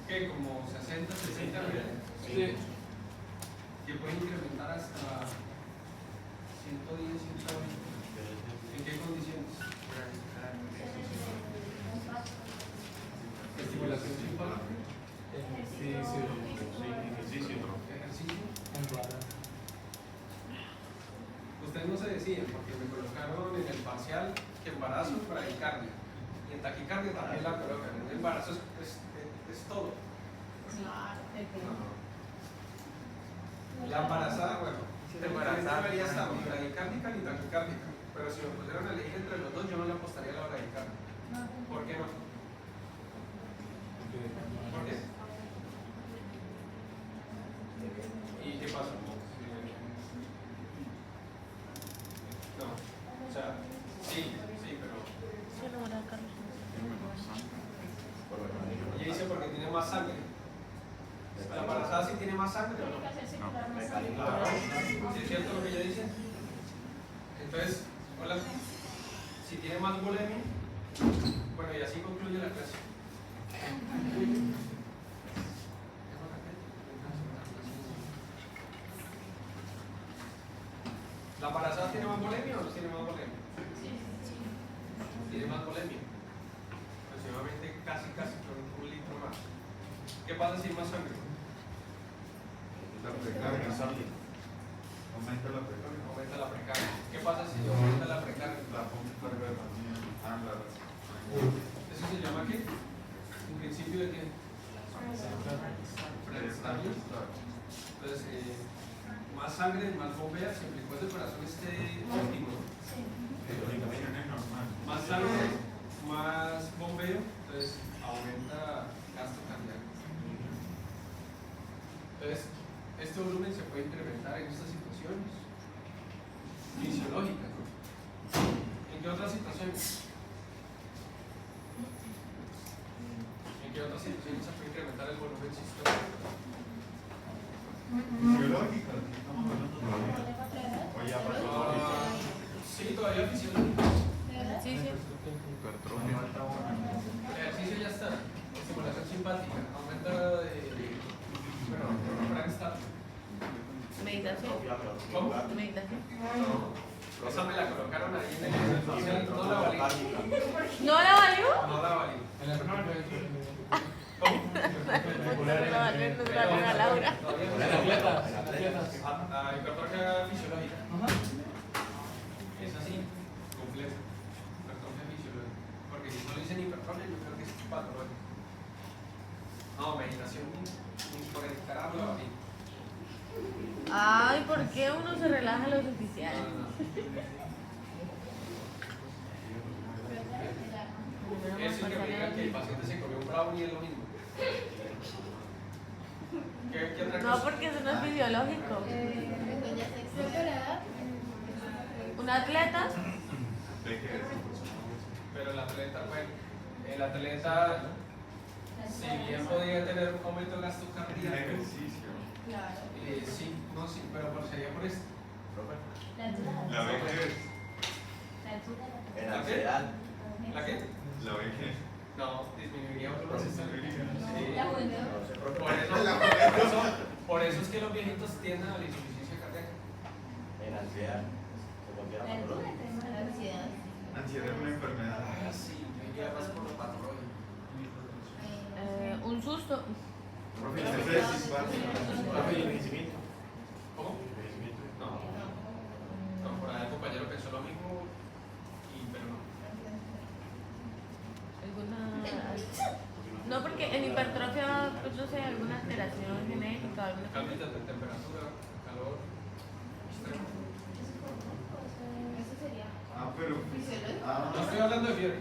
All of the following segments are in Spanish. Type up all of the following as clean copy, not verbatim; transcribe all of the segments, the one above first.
¿Qué? Como 60, 60 niveles. Sí. Que puede incrementar hasta 110, 120. ¿En qué condiciones? Estimulación simpática. Ejercicio. Ustedes no se deciden porque me colocaron en el parcial que embarazo para taquicardia. Y en taquicardia también la colocan. El embarazo es todo. La embarazada, bueno, debería estar ni bradicárdica ni taquicárdica. Pero si me pusieran a elegir entre los dos, yo no le apostaría a la bradicárdica. ¿Por qué no? ¿Por qué? ¿Y qué pasa? No, o sea, sí, pero... Ella dice porque tiene más sangre. ¿La embarazada sí tiene más sangre o no? ¿Sí es cierto lo que ella dice? Entonces, hola, si tiene más bulimia, bueno, y así concluye la clase. ¿La embarazada tiene más bulimia o no tiene más bulimia? Tiene más bulimia. Aproximadamente casi con un litro más. ¿Qué pasa si hay más sangre? La precarga. Aumenta la precarga. Aumenta la precarga. ¿Qué pasa si aumenta la precarga? La precarga también. ¿Eso se llama qué? ¿Un principio de qué? Preestables. Entonces, más sangre, más bombea, siempre y cuando el corazón esté óptimo. Más sangre, más bombeo, entonces aumenta gasto cardíaco. Entonces, este volumen se puede incrementar en estas situaciones fisiológicas, ¿no? ¿En qué otras situaciones? ¿En qué otras situaciones se puede incrementar el volumen sistólico? Fisiológica. O ya pasó. Sí, todavía fisiológico. El ejercicio ya está. Estimulación simpática. Aumento de. Bueno, para estar. Meditación. ¿Cómo? Meditación. No. Esa me la colocaron ahí en el social. No la valí. ¿No la valió? No la valí. ¿Cómo? No la valió, no la valió a Laura. Hipertrofia fisiológica. Es así, completo. Hipertrofia fisiológica. Porque si no le dicen hipertrofia, yo creo que es patológico. No, meditación ni por el carajo la valí. Ay, ¿por qué uno se relaja lo suficiente? Eso es que me digan que el paciente se comió un brownie es lo mismo. ¿Qué otra cosa? No, porque eso no es fisiológico. Un atleta, Pero el atleta, si bien podía tener un aumento de gasto cardíaco, Ejercicio. sí, no, sí, pero sería por esto. La vejez. En ansiedad. ¿La qué? La vejez. No, disminuiría otro proceso. Sí. No se Por preocupe. eso es que los viejitos tienden a la insuficiencia cardíaca. En ansiedad. Se considera patológico. Ansiedad es una enfermedad. Ah, sí, yo iría más por lo patológico. un susto. Estrés simpático. ¿Cómo? No. No, por ahí el compañero pensó lo mismo, pero no. No, porque en hipertrofia, pues no sé, alguna alteración genética, alguna cosa. Cambios de temperatura, calor, extremo. Pero. No estoy hablando de fiebre,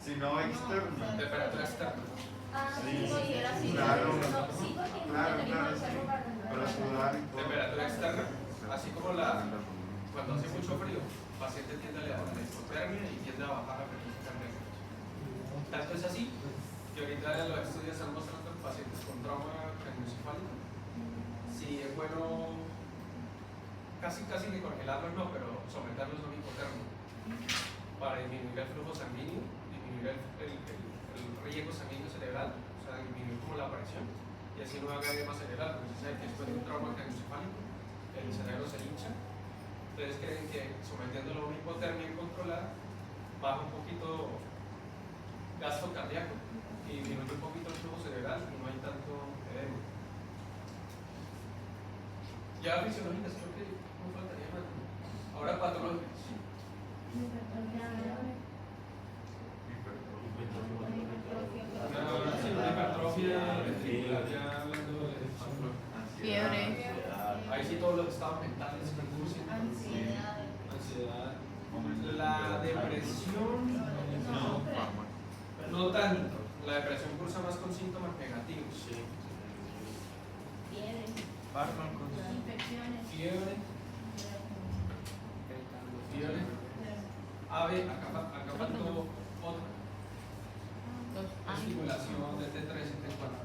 Sino externo. temperatura externa. Claro. Para sudar y todo. Temperatura externa, así como cuando hace mucho frío, el paciente tiende a elevar la hipotermia y tiende a bajar la frecuencia cardíaca. Tanto es así que ahorita los estudios están mostrando en pacientes con trauma craneoencefálico. Si es bueno casi que congelarlos no, pero someterlos a un hipotermia para disminuir el flujo sanguíneo, disminuir el riego sanguíneo cerebral, o sea, a disminuir como la presión y así no haga edema cerebral, porque se sabe que después de un trauma craneoencefálico el cerebro se hincha. Entonces creen que sometiéndolo a una hipotermia incontrolada baja un poquito gasto cardíaco y disminuye un poquito el flujo cerebral y no hay tanto edema. Ya fisiológicas creo que no faltaría más. Ahora patológicas. Hipertrofia ventricular, ya hablando de Fiebre. ahí sí todos los estados mentales se reducen. Ansiedad. La depresión no tanto. La depresión cursa más con síntomas negativos. Fiebre. Fiebre. Ave, acá faltó otra. Estimulación de T3 y T4.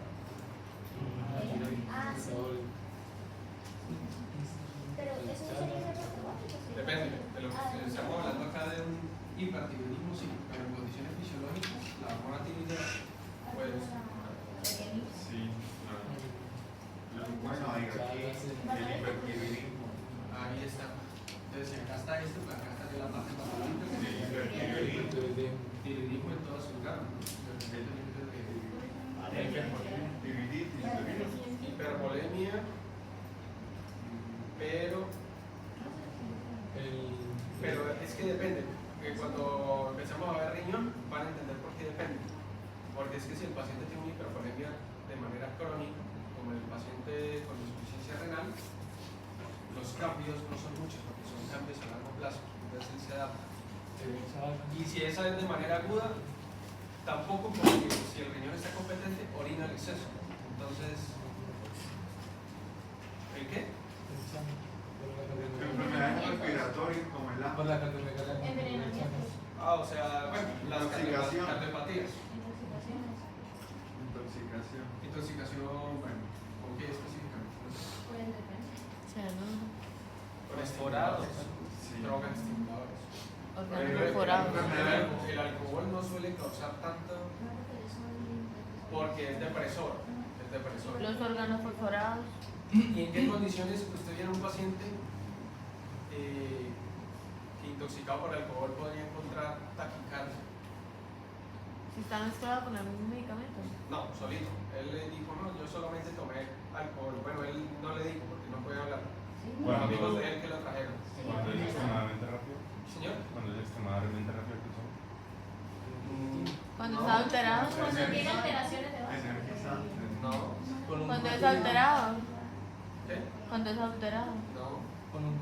Pero eso no sería automático. Depende de lo que estamos hablando acá de un hipertiroidismo, sí, pero en condiciones fisiológicas, la hormona tiroidea, pues, Sí, claro. Bueno, hay aquí el hipertiroidismo. ahí está. Entonces, si acá está esto, pues acá está la parte patológica, que Sí, es el hipertiroidismo. tiroidismo en todas sus gamas. Hipervolemia, pero es que depende. Que cuando empezamos a ver riñón, van a entender por qué depende. Porque es que si el paciente tiene una hipervolemia de manera crónica, como el paciente con insuficiencia renal, los cambios no son muchos, porque son cambios a largo plazo. Entonces él se adapta. Y si esa es de manera aguda, tampoco, porque si el riñón está competente, orina el exceso. Entonces, ¿el qué? Enfermedades respiratorias como el asma. Envenenamiento. Ah, o sea, bueno, las Intoxicación. cardiopatías. Intoxicaciones. Intoxicación. Intoxicación, bueno, ¿con qué específicamente? Por el depende. Con estimuladores, Sí. drogas estimuladores. Órganos perforados. El alcohol no suele causar tanto porque es depresor. Es depresor. Los órganos perforados. ¿Y en qué condiciones usted viene a un paciente que intoxicado por alcohol podría encontrar taquicardia? Si está mezclado con algún medicamento. No, solito. Él le dijo, no, yo solamente tomé alcohol. Bueno, él no le dijo porque no puede hablar. Los amigos de él que lo trajeron. Cuando es extremadamente rápido. Señor. Cuando es extremadamente rápido, ¿qué son? Cuando No. está alterado. Cuando tiene alteraciones de base. Energizante. No. Cuando es alterado. ¿Qué? Cuando es alterado. No. Con un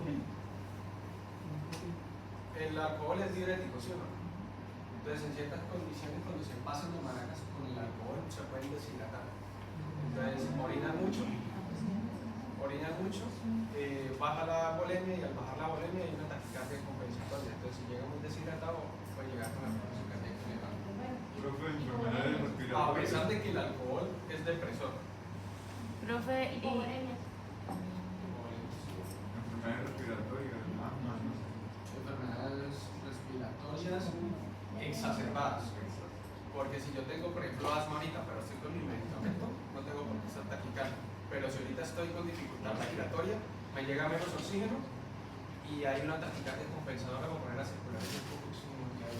El alcohol es diurético, ¿sí o no? Entonces, en ciertas condiciones, cuando se pasan de maracas con el alcohol, se pueden deshidratar. Entonces, orinan mucho, baja la volemia y al bajar la volemia hay una taquicardia compensatoria. Entonces, si llega muy deshidratado, puede llegar con la presión cardíaca elevada. Profe, enfermedades A respiratorias. pesar de que el alcohol es depresor. Profe, y Hipovolemia. Enfermedades respiratorias. Asma, no sé. Enfermedades respiratorias exacerbadas. Porque si yo tengo, por ejemplo, asma ahorita, pero estoy con mi medicamento, no tengo por qué estar taquicardia. Pero si ahorita estoy con dificultad respiratoria, me llega menos oxígeno y hay una taquicardia compensadora para poner a circular el poco oxígeno que hay.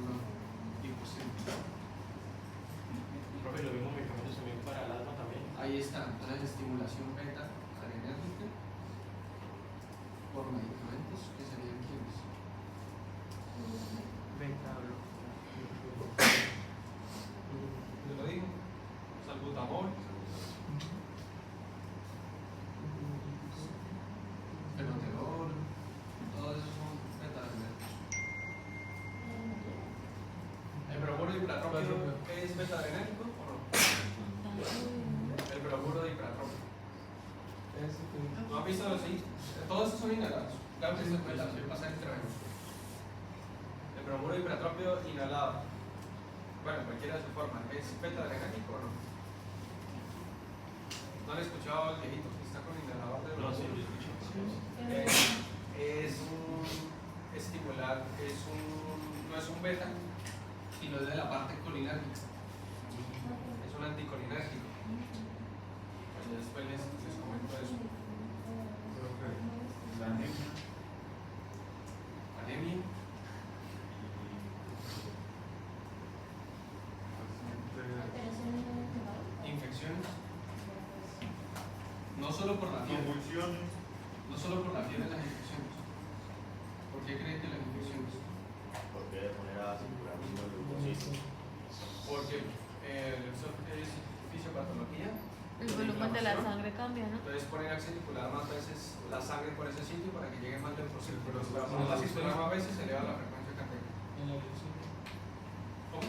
No, imposible. Profe, los mismos medicamentos también para el asma también. Ahí está, entonces estimulación beta adrenérgica por medicamentos que serían quienes. Yo lo digo, salbutamol, fenoterol, todos esos son beta adrenérgicos. ¿El bromuro de ipratrópico es beta adrenérgico o no? El bromuro de ipratrópico. ¿No has visto así? Todos esos son inhalados. Claro que se puede también pasar intravenoso. El bromuro de ipratrópico inhalado. Bueno, cualquiera de sus formas. ¿Es beta adrenérgico o no? ¿No han escuchado al viejito que está con inhalador de No, sí, bromuro? lo escucho. Es un estimular, no es un beta, sino es de la parte colinérgica. Es un anticolinérgico. Bueno, después les comento eso. Profe, la anemia Anemia, infecciones, no solo por la fiebre, convulsiones, no solo por la fiebre las infecciones. ¿Por qué creen que las infecciones? Porque de poner a circular un leucocitos. Porque eso es fisiopatología. El volumen de la sangre cambia, ¿no? Entonces ponen a circular más veces la sangre por ese sitio para que llegue más leucocitos. Pero si la ponen a circular más veces se eleva la frecuencia cardíaca. En la leucemia. ¿Cómo?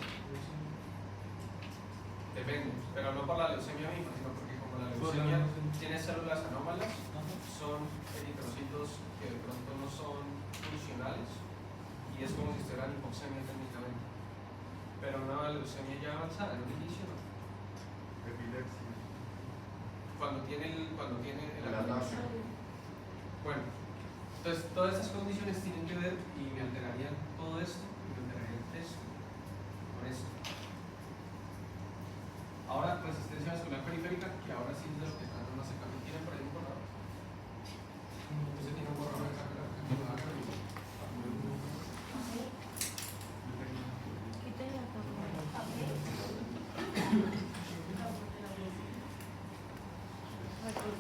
Depende, pero no por la leucemia misma, sino porque como la leucemia tiene células anómalas, son eritrocitos que de pronto no son funcionales y es como si estuvieran hipoxemia técnicamente. Pero una leucemia ya avanzada, en un inicio no. epilepsia, Cuando tiene el el ataque. Bueno, entonces todas estas condiciones tienen que ver y me alterarían todo esto y me alteraría el test con esto. Ahora, resistencia vascular periférica, que ahora sí es de lo que están más cerca. ¿Tienen por ahí un borrador? ¿Usted tiene un borrador de acá? Quítale la torre.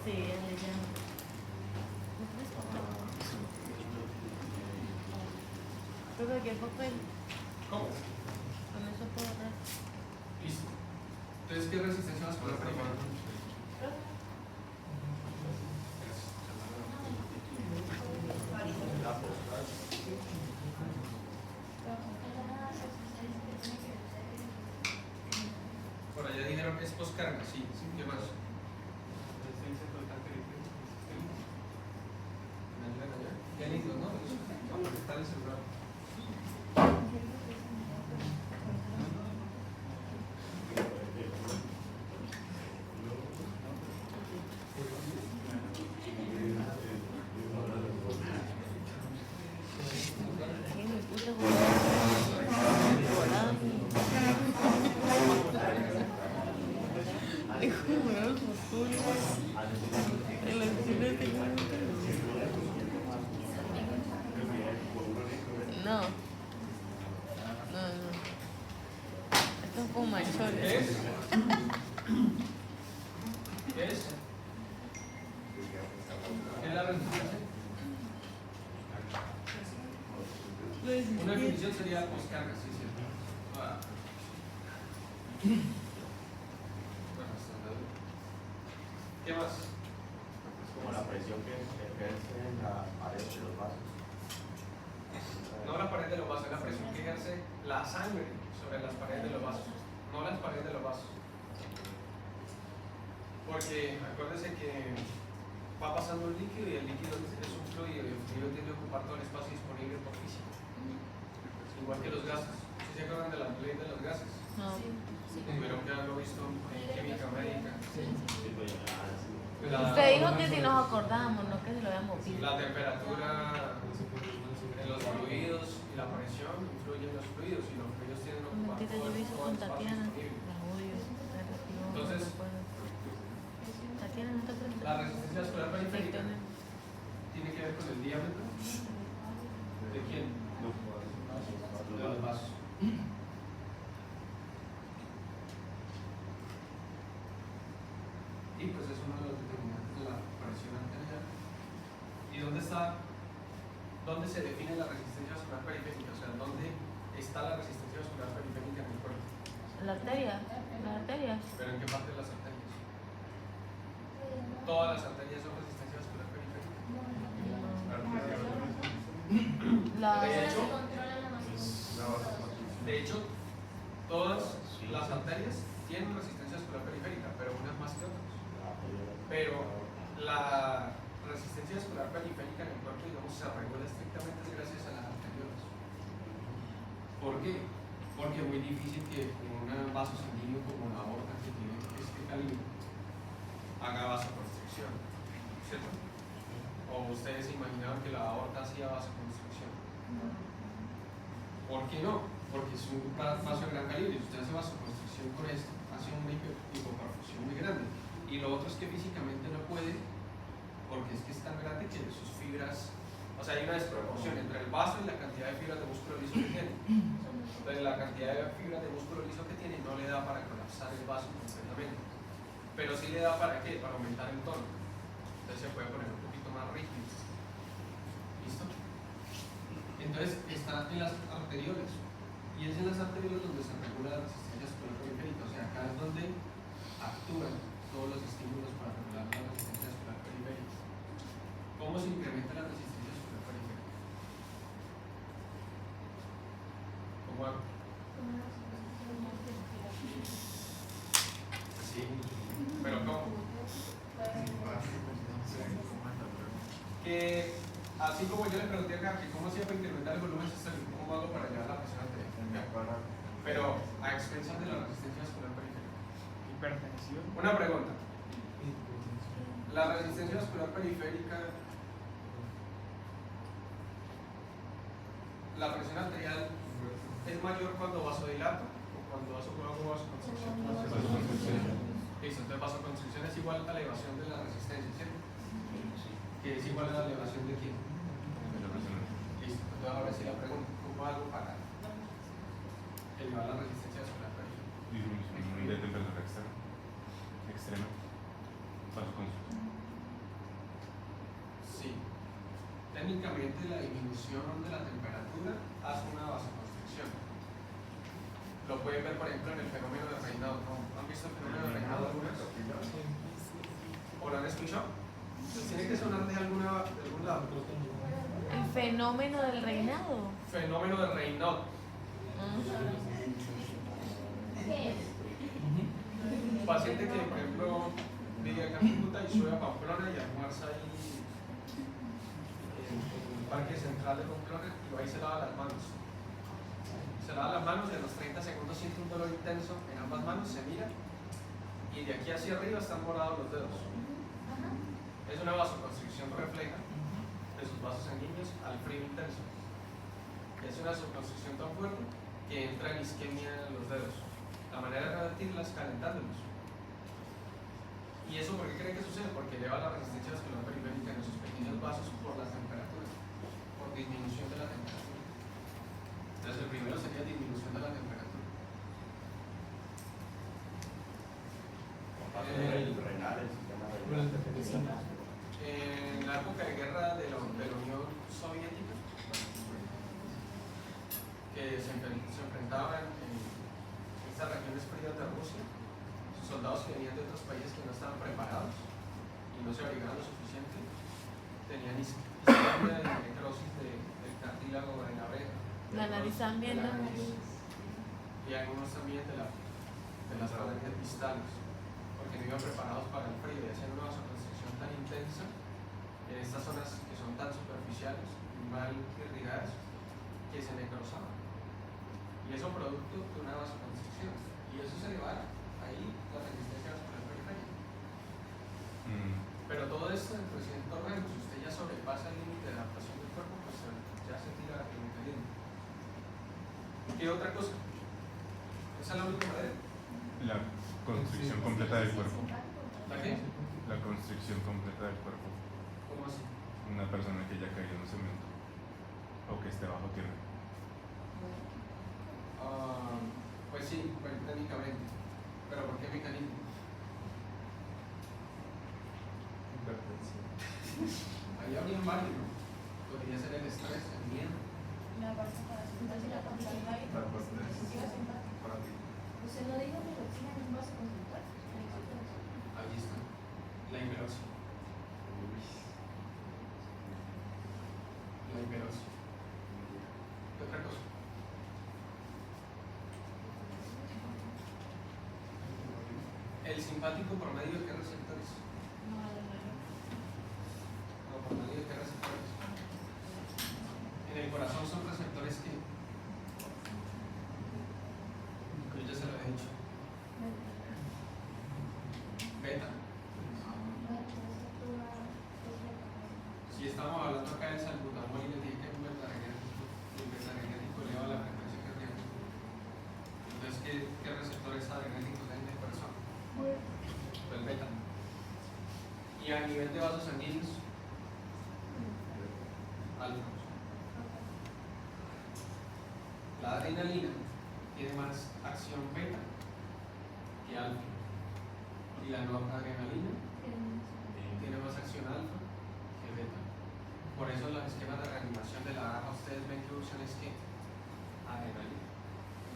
Sí, le llamo. Creo que aquí hay papel. ¿Cómo? Con eso puedo agarrar. Listo. Entonces, ¿qué es resistencia vascular periférica? Por allá dijeron que es poscarga, sí. ¿Qué más? Resistencia total periférica. Qué lindo, ¿no? Vamos a estar el celular. Sí, me puse No. Esto es como ¿Qué machones. es? ¿Qué es? ¿Qué es la resistencia? Una definición sería poscarga, sí, cierto. Ah. Bueno, hasta luego. ¿Qué más? Es como la presión que ejerce en la pared de los vasos. No la pared de los vasos, es la presión que ejerce la sangre sobre las paredes de los vasos, no las paredes de los vasos. Porque acuérdense que va pasando un líquido y el líquido es un fluido y el fluido tiende a ocupar todo el espacio disponible por física. Igual que los gases. ¿Sí se acuerdan de la ley de los gases? No. Tuvieron que haberlo visto en química médica. Usted dijo que si nos acordábamos, no que se lo habíamos visto. La temperatura en los fluidos y la presión influyen en los fluidos y los fluidos tienen que ocupar Mentira, todo yo el lo hice todo con el espacio Tatiana. disponible. La odio. Entonces, Tatiana, ¿no te acuerdas? La resistencia vascular periférica Sí, tiene que ver con el diámetro de quién? De los vasos. Y pues es uno de los determinantes de la presión arterial. ¿Y dónde se define la resistencia vascular periférica? O sea, ¿dónde está la resistencia vascular periférica en el cuerpo? La arteria. Las arterias. ¿Pero en qué parte de las arterias? Todas las arterias son resistencia vascular periférica. La... De hecho, Se controla la masa. De hecho, todas las arterias tienen resistencia vascular periférica, pero unas más que otras. Pero la resistencia vascular periférica en el cuerpo, digamos, se regula estrictamente gracias a las arteriolas. ¿Por qué? Porque es muy difícil que un vaso sanguíneo como la aorta que tiene este calibre haga vasoconstricción, ¿cierto? ¿O ustedes se imaginaban que la aorta hacía vasoconstricción? ¿Por qué no? porque es un vaso de gran calibre. Si usted hace vasoconstricción con esto, hace una hipoperfusión muy grande. Y lo otro es que físicamente no puede, porque es que es tan grande que sus fibras, o sea, hay una desproporción entre el vaso y la cantidad de fibras de músculo liso que tiene. Entonces, la cantidad de fibras de músculo liso que tiene no le da para colapsar el vaso completamente. Pero sí le da para qué? Para aumentar el tono. Entonces se puede poner un poquito más rígido. ¿Listo? Entonces está en las arteriolas. Y es en las arteriolas donde se regula la resistencia vascular periférica. O sea, acá es donde actúan todos los estímulos para regular la resistencia vascular periférica. ¿Cómo se incrementa la resistencia vascular periférica? ¿Cómo hago? Sí, pero ¿cómo? Que así como yo le pregunté acá que cómo hacía para incrementar el volumen sistólico, ¿cómo hago para llevar la presión arterial? Pero a expensas de la resistencia vascular periférica. Hipertensión. Una pregunta. La resistencia vascular periférica, la presión arterial es mayor cuando vasodilato o cuando hago vasoconstricción. Listo, entonces vasoconstricción es igual a la elevación de la resistencia, ¿cierto? Que es igual a la elevación de quién. Listo, entonces ahora sí la pregunta, ¿cómo hago para elevar la resistencia vascular periférica? Disminución de temperatura extrema. Vasoconstricción. Sí. Técnicamente la disminución de la temperatura hace una vasoconstricción. Lo pueden ver, por ejemplo, en el fenómeno de Raynaud. ¿No? ¿Han visto el fenómeno de Raynaud alguna vez? ¿O lo han escuchado? Pues tiene que sonar de algún lado. El fenómeno del reinado. Fenómeno de Raynaud. Un paciente que, por ejemplo, vive acá en Cúcuta y sube a Pamplona y almuerza ahí en el parque central de Pamplona y va y se lava las manos. Se lava las manos y a los 30 segundos siente un dolor intenso en ambas manos, se mira y de aquí hacia arriba están morados los dedos. Es una vasoconstricción refleja de sus vasos sanguíneos al frío intenso. Es una vasoconstricción tan fuerte que entra en isquemia en los dedos. La manera de revertirla es calentándolos. ¿Y eso por qué creen que sucede? Porque eleva la resistencia vascular periférica en esos pequeños vasos por la temperatura, por disminución de la temperatura. Entonces el primero sería disminución de la temperatura. Renal, el sistema renal. En la época de guerra de la Unión Soviética, que se enfrentaban en estas regiones frías de Rusia, soldados que venían de otros países que no estaban preparados y no se abrigaban lo suficiente, tenían isquemia y necrosis del cartílago de la oreja. La nariz también, de la ¿no? nariz, y algunos también de las falanges distales, porque no iban preparados para el frío y hacían una vasoconstricción tan intensa en estas zonas que son tan superficiales y mal irrigadas que se necrosaban. Y eso producto de una vasoconstricción. Y eso se eleva ahí la resistencia vascular periférica. Pero todo esto en 300 rangos, si usted ya sobrepasa el límite de adaptación del cuerpo, pues ya se tira el mecanismo. ¿Qué otra cosa? ¿Esa es la única manera? La constricción completa del cuerpo. ¿La qué? La constricción completa del cuerpo. ¿Cómo así? Una persona que ya cayó en un cemento o que esté bajo tierra. Pues sí, pues, técnicamente. ¿Pero por qué mecanismo? Ahí habría varios, ¿no? Podría ser el estrés, el miedo. ¿Usted no dijo que toxina en un vaso conductor? Ahí está. La hiperoxia. La hiperoxia. ¿Qué otra cosa? El simpático por medio de qué receptores? No, por medio de qué receptores. En el corazón son receptores que yo ya se lo he dicho. Beta. Si estamos hablando acá del salbutamol y les dije que el beta-energético eleva la frecuencia cardíaca. qué receptores adrenérgicos hay en el corazón. Pues beta. Y a nivel de vasos sanguíneos, alfa. La adrenalina tiene más acción beta que alfa. Y la noradrenalina tiene más acción alfa que beta. Por eso los esquemas de reanimación de la AHA ustedes ven que usan es que adrenalina.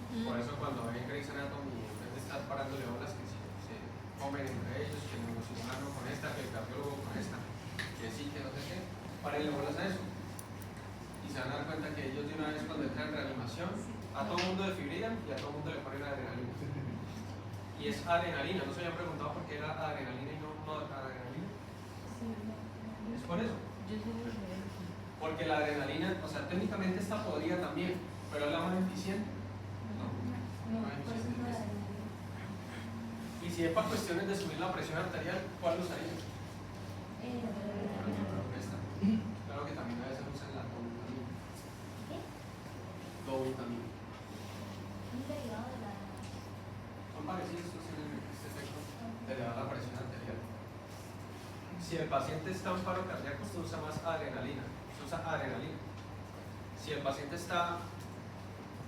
Por eso cuando ven Grey's Anatomy, en vez de estar parándole bolas que se comen entre ellos, que el neurocirujano con esta, que el cardiólogo con esta, que sí, que no sé qué, párenle bolas a eso. Y se van a dar cuenta que ellos de una vez cuando entran en reanimación, a todo el mundo desfibrilan y a todo el mundo le ponen adrenalina. Y es adrenalina, no se habían preguntado por qué era adrenalina y no adrenalina. Es por eso. Yo sí lo sé. Porque la adrenalina, o sea, técnicamente esta podría también, pero es la más eficiente. No, por eso no la Y si es para cuestiones de subir la presión arterial, ¿cuál usaría? Esta. Claro que también a veces usan la dobutamina. ¿Qué? Dobutamina. Un derivado de la... Son parecidos, tienen este efecto de elevar la presión arterial. Si el paciente está en paro cardíaco, usted usa más adrenalina. Se usa adrenalina. Si el paciente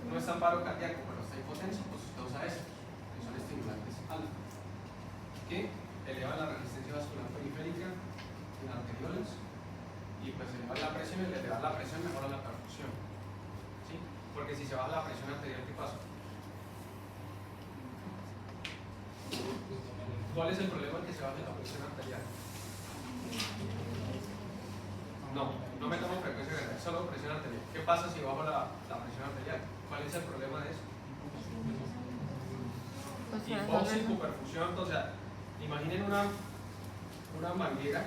no está en paro cardíaco, pero está hipotenso, pues usted usa eso, que son estimulantes alfa, que elevan la resistencia vascular periférica en arteriolas y pues elevan la presión, y al elevar la presión mejora la perfusión. ¿Sí? Porque si se baja la presión arterial, ¿qué pasa? ¿Cuál es el problema que se baje la presión arterial? No me tomo frecuencia cardíaca, solo presión arterial. ¿Qué pasa si bajo la presión arterial? ¿Cuál es el problema de eso? O sea, Hipoxia, hipoperfusión, o sea, imaginen una manguera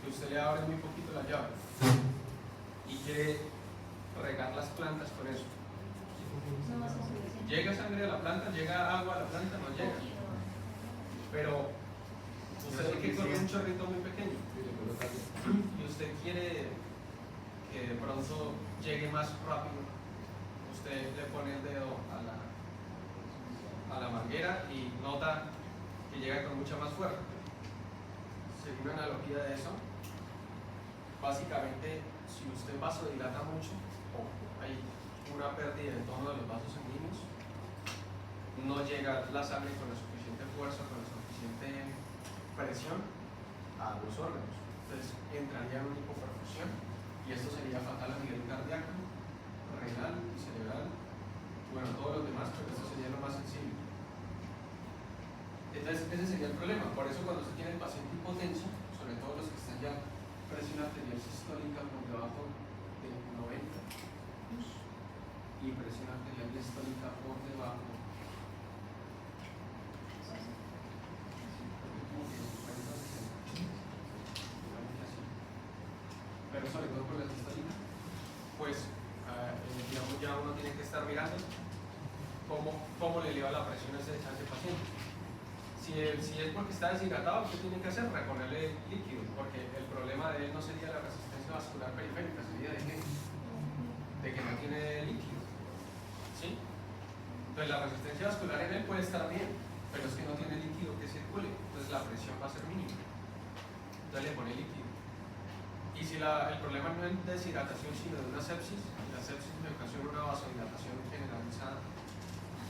que usted le abre muy poquito la llave y quiere regar las plantas con eso. No más suficiente. ¿Llega sangre a la planta? ¿Llega agua a la planta? No llega. Pero usted ve que corre un chorrito muy pequeño y usted quiere que de pronto llegue más rápido, usted le pone el dedo a la manguera y nota que llega con mucha más fuerza. Según una analogía de eso, básicamente si usted vasodilata mucho o hay una pérdida en tono de los vasos sanguíneos, no llega la sangre con la suficiente fuerza, con la suficiente presión a los órganos. Entonces entraría en una hipoperfusión y esto sería fatal a nivel cardíaco, renal y cerebral, bueno, todos los demás, pero esto sería lo más sensible. Entonces ese sería el problema. Por eso cuando se tiene el paciente hipotenso, sobre todo los que están ya presión arterial sistólica por debajo de 90 y presión arterial diastólica por debajo pero sobre todo por la sistólica, pues digamos ya uno tiene que estar mirando cómo le eleva la presión a ese paciente. Si es porque está deshidratado, ¿qué tiene que hacer? Reponerle líquido, porque el problema de él no sería la resistencia vascular periférica, sería de que no tiene líquido. ¿Sí? Entonces la resistencia vascular en él puede estar bien, pero es que no tiene líquido que circule, entonces la presión va a ser mínima. Entonces le pone líquido. Y si el problema no es deshidratación, sino de una sepsis, y la sepsis me ocasiona una vasodilatación generalizada,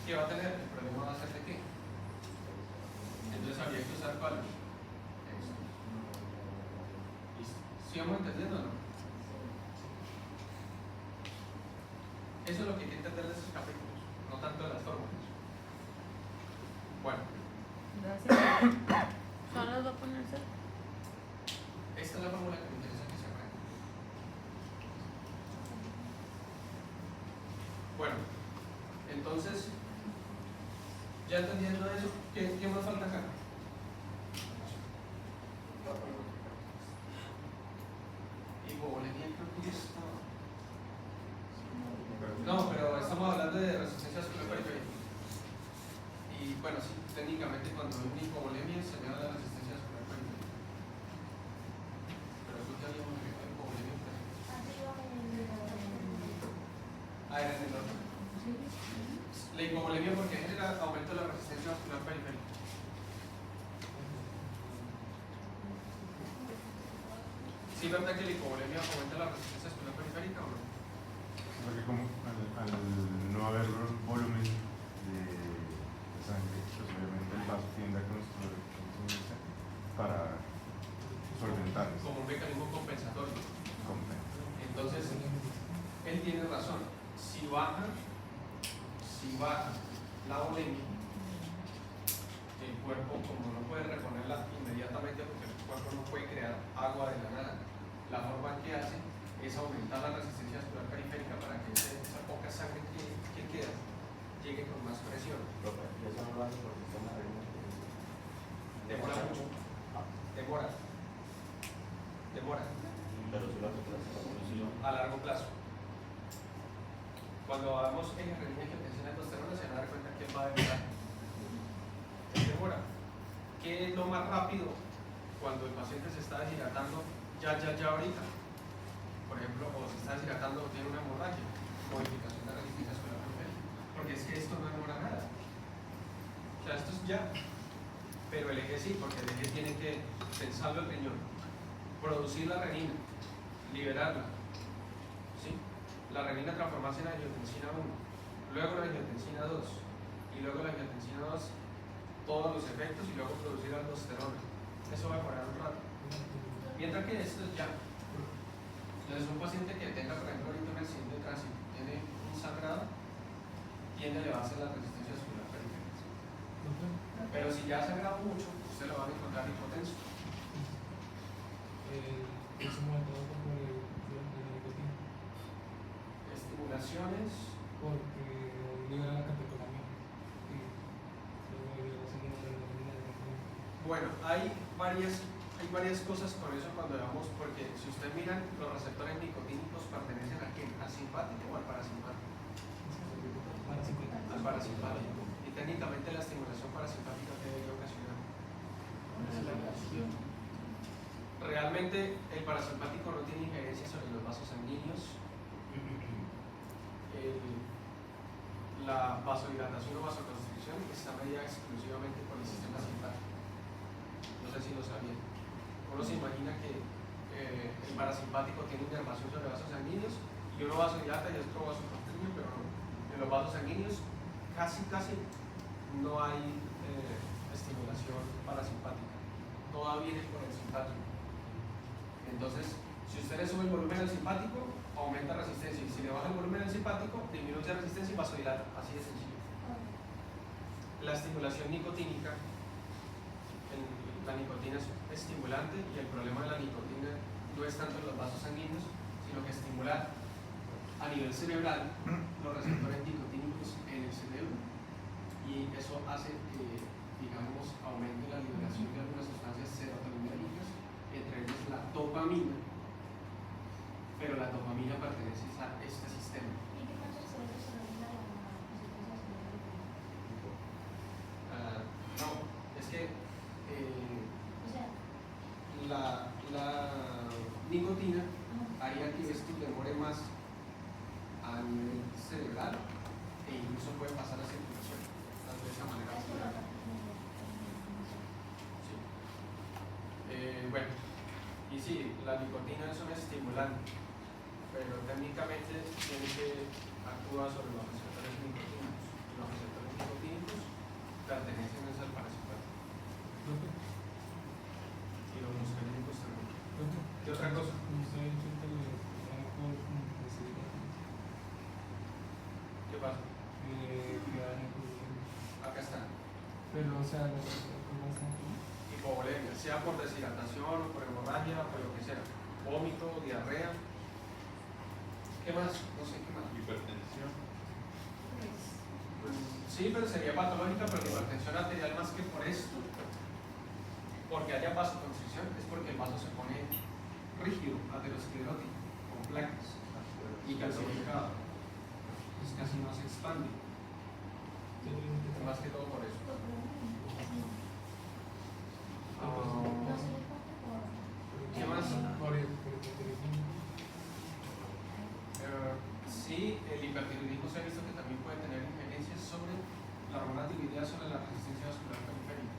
¿qué va a tener? El problema va a ser de qué. Entonces habría que usar ¿cuál? Esto. ¿Listo? ¿Sí vamos entendiendo o no? Eso es lo que hay que entender de estos capítulos, no tanto de las fórmulas. Bueno, Gracias. ¿Solo va a ponerse? esta es la fórmula que me interesa que se aprenda. Bueno, entonces, ya entendiendo eso, ¿qué más falta acá? Hipovolemia, creo que ya está. No, pero estamos hablando de resistencia vascular periférica. Y bueno, sí, técnicamente cuando hay una hipovolemia se llama la resistencia vascular periférica. Pero eso ya habíamos visto hipovolemia. Arriba en el... Ah, era en el otro. La hipovolemia porque genera aumento de la resistencia vascular periférica. ¿Sí es verdad que la hipovolemia aumenta la resistencia vascular periférica o no? Porque como al no haber volumen de sangre, pues obviamente el vaso tiende a construirse para solventar eso. Como un mecanismo compensatorio. Compensa. Entonces, él tiene razón. Si baja la volemia, el cuerpo, como no puede reponerla inmediatamente porque el cuerpo no puede crear agua de la nada, la forma que hace es aumentar la resistencia vascular periférica para que esa poca sangre que queda llegue con más presión. Profe, y eso no lo hace por el sistema renal. Demora mucho. Demora. Pero si lo hace por la solución. A largo plazo. Cuando hagamos renina, angiotensina, testosterona, se van a dar cuenta que va a demorar. Demora. ¿Qué es lo más rápido cuando el paciente se está deshidratando ya ahorita? Por ejemplo, o se está deshidratando o tiene una hemorragia, modificación de resistencia vascular periférica. Porque es que esto no demora nada. O sea, esto es ya. Pero el eje sí, porque el eje tiene que tensarlo el riñón, producir la renina, liberarla. ¿Sí? La renina transformarse en angiotensina 1, luego la angiotensina 2, y luego la angiotensina 2, todos los efectos, y luego producir aldosterona. Eso va a demorar un rato. Mientras que esto es ya. Entonces, un paciente que tenga, por ejemplo, ahorita un accidente de tránsito, tiene un sangrado, tiende a elevarse la resistencia vascular periférica. Pero si ya ha sangrado mucho, usted lo va a encontrar hipotenso. Es un momento como el nicotina, Estimulaciones. porque libera la catecolamina y luego liberación de la adrenalina. Bueno, hay varias cosas con eso cuando vamos, porque si ustedes miran, los receptores nicotínicos pertenecen a quién, al simpático o al parasimpático. Al parasimpático. Y técnicamente la estimulación parasimpática que debe ocasionar. Realmente el parasimpático no tiene injerencia sobre los vasos sanguíneos. La vasodilatación o vasoconstricción está medida exclusivamente por el sistema simpático. No sé si lo sabían. Uno se imagina que el parasimpático tiene inervación sobre vasos sanguíneos y uno vasodilata y otro vasoconstricción, pero no. En los vasos sanguíneos casi no hay estimulación parasimpática. Toda viene por el simpático. Entonces, si usted le sube el volumen al simpático, aumenta resistencia, y si le baja el volumen al simpático, disminuye la resistencia y vasodilata, así de sencillo. La estimulación nicotínica, la nicotina es estimulante y el problema de la nicotina no es tanto en los vasos sanguíneos, sino que estimula a nivel cerebral los receptores nicotínicos en el cerebro, y eso hace que, digamos, aumente la liberación de algunas sustancias serotoninérgicas, entre ellas la dopamina. Pero la dopamina pertenece a este sistema. ¿Y qué tanto el cerebro se regula la resistencia No, es que o sea, la nicotina haría que esto demore más a nivel cerebral e incluso puede pasar a circulación. De esa manera. es por la Sí. Bueno, y sí, la nicotina es un estimulante, pero técnicamente tiene que actuar sobre los receptores nicotínicos. Los receptores nicotínicos pertenecen al parasimpático y los muscarínicos también. ¿Qué otra cosa? ¿Qué pasa? Acá está. Pero, o sea, Hipovolemia, sea por deshidratación o por hemorragia o por lo que sea. Vómito, diarrea. ¿Qué más? No sé qué más. Hipertensión. Sí, pero sería patológica, pero la hipertensión arterial más que por esto, porque haya vasoconstricción, es porque el vaso se pone rígido, aterosclerótico, con placas y calcificado. Entonces casi no se expande. Más que todo por eso. ¿Qué más? Sí, el hipertiroidismo se ha visto que también puede tener injerencias sobre idea sobre la resistencia vascular periférica,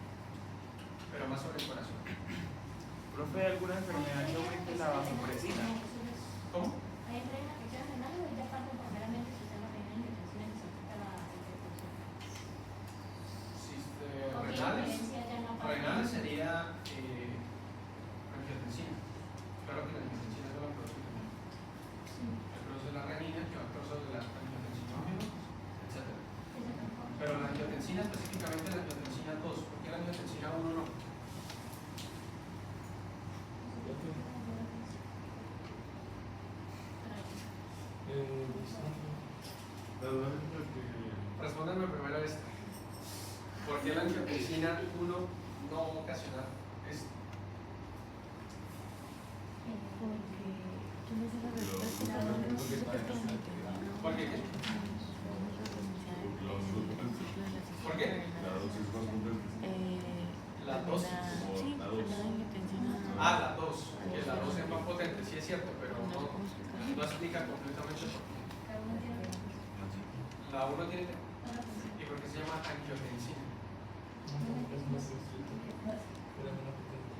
pero más sobre el corazón. Profe, ¿hay alguna enfermedad que aumente la vasopresina? ¿Cómo? Hay enfermedades que quedan renales y ya parte primeramente del sistema renal y angiotensina que se afecta la hipertensión. Renales. Diferencia ya en la parte- Renales sería angiotensina. Claro que la angiotensina no la produce el renal. La produce la renina, que va a producir la angiotensinógeno, etc. Pero la angiotensina, específicamente la angiotensina 2, ¿por qué la angiotensina 1 no? Respóndanme primero esta. ¿Por qué la angiotensina 1 no ocasiona esto? Porque yo no sé la respuesta. ¿Por qué qué? ¿Por qué? La dosis. Sí, la angiotensina. Ah, la 2, que la 2 es más potente, sí es cierto, pero no explica completamente por qué. La 1 tiene que. ¿Y por qué se llama angiotensina?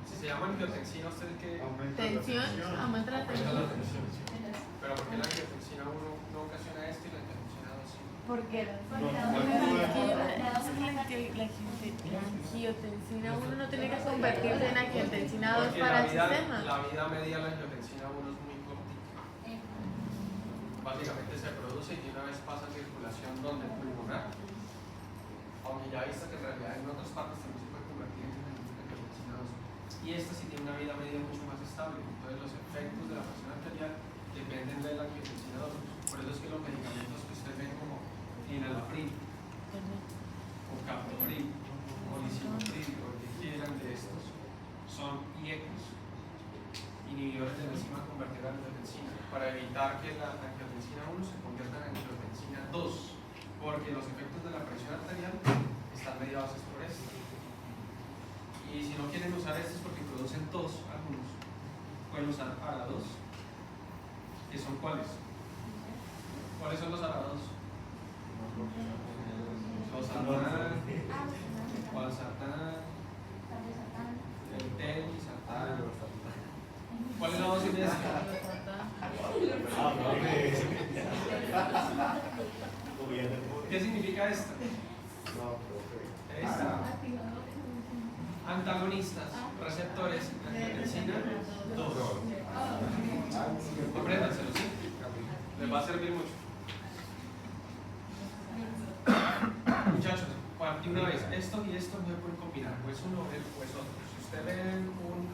Si se llama angiotensina, ¿usted qué? Tensión, aumenta la tensión. Pero ¿por qué la angiotensina 1 no ocasiona esto y la angiotensina 2 sí? Porque la angiotensina 1 no tiene que convertirse en angiotensina 2 Porque para el sistema. la vida media de la angiotensina 1 es muy cortita. Básicamente se produce y de una vez pasa a circulación donde pulmonar. Aunque ya he visto que en realidad en otras partes también se puede convertir en angiotensina 2. Y esta sí tiene una vida media mucho más estable. Entonces los efectos de la presión arterial dependen de la angiotensina 2. Por eso es que los medicamentos que ustedes ven como enalapril, o captopril, o lisinopril, o el que quieran de estos, son IECOS, inhibidores de la enzima convertida en angiotensina, para evitar que la angiotensina 1 se convierta en angiotensina 2, porque los efectos de la presión arterial están mediados por esto. Y si no quieren usar estos porque producen tos, algunos pueden usar ARA2, que son ¿cuáles? ¿Cuáles son los ARA2? Los sartán, valsartán, el telmisartán. ¿Cuál es la dosis de este? ¿Qué significa esto? Esta. Antagonistas, receptores, angiotensina 2. Apréndanselo, ¿sí? Les va a servir mucho. Muchachos, de una vez, esto y esto no se pueden combinar, o es uno o es otro. Si ustedes ven un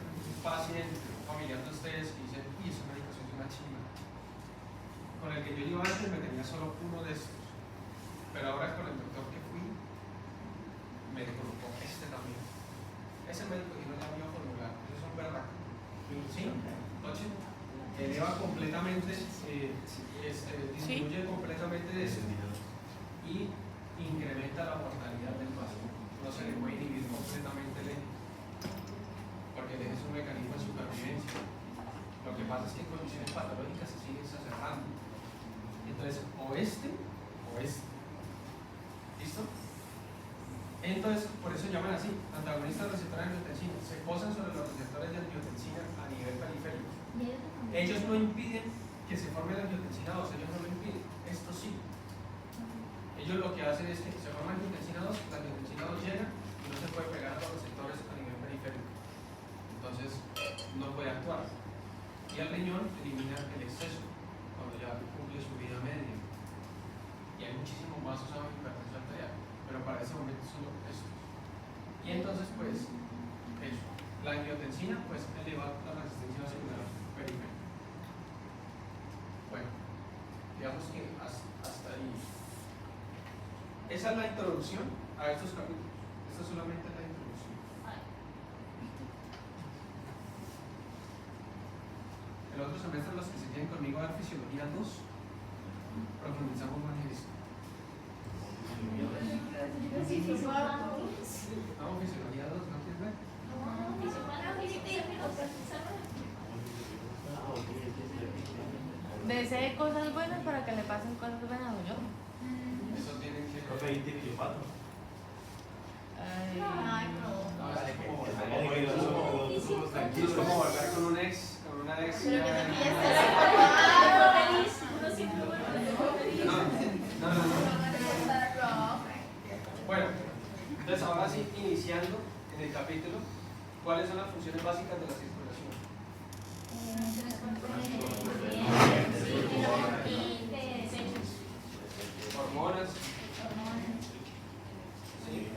paciente, un familiar de ustedes y dicen, y esa medicación es una chimba, con el que yo iba antes me tenía solo uno de estos, pero ahora con el doctor que fui, me colocó este también. Ese médico dijo ya mío formular, eso es un berraco. ¿Sí? Noche, eleva completamente, disminuye completamente de eso y incrementa la mortalidad del paciente. No se le puede inhibir completamente el eje, porque el eje es un mecanismo de supervivencia. Lo que pasa es que en condiciones patológicas se sigue exacerbando. Entonces, o este. ¿Listo? Entonces, por eso llaman así, antagonistas receptores de angiotensina. Se posan sobre los receptores de angiotensina a nivel periférico. Ellos no impiden que se forme la angiotensina 2, ellos no lo impiden. Esto sí. Ellos lo que hacen es que se forma angiotensina 2, la angiotensina 2 llega y no se puede pegar a los receptores a nivel periférico. Entonces, no puede actuar. Y el riñón elimina el exceso cuando ya cumple su vida media. Y hay muchísimos más usados en hipertensión arterial, pero para ese momento son estos. Y entonces, pues, eso. La angiotensina, pues, eleva la resistencia vascular periférica. Bueno, digamos que hasta ahí. Esa es la introducción a estos capítulos. Esta solamente es la introducción. El otro semestre, los que se queden conmigo a dar fisiología 2, profundizamos más en esto. Vamos, fisiología 2, ¿no quieres ver? Desee cosas buenas para que le pasen cosas buenas, ¿o yo? Eso tienen que. Profe, ahí tiene que 4. Ay, No, Vale, es que- como que volver- se me diga, es como volver con un ex, con una ex. Pero que ya- te pides ser feliz, uno siempre vuelve a ser feliz. No. Bueno, entonces ahora sí, iniciando en el capítulo, ¿cuáles son las funciones básicas de la circulación? Hormonas, ¿sí?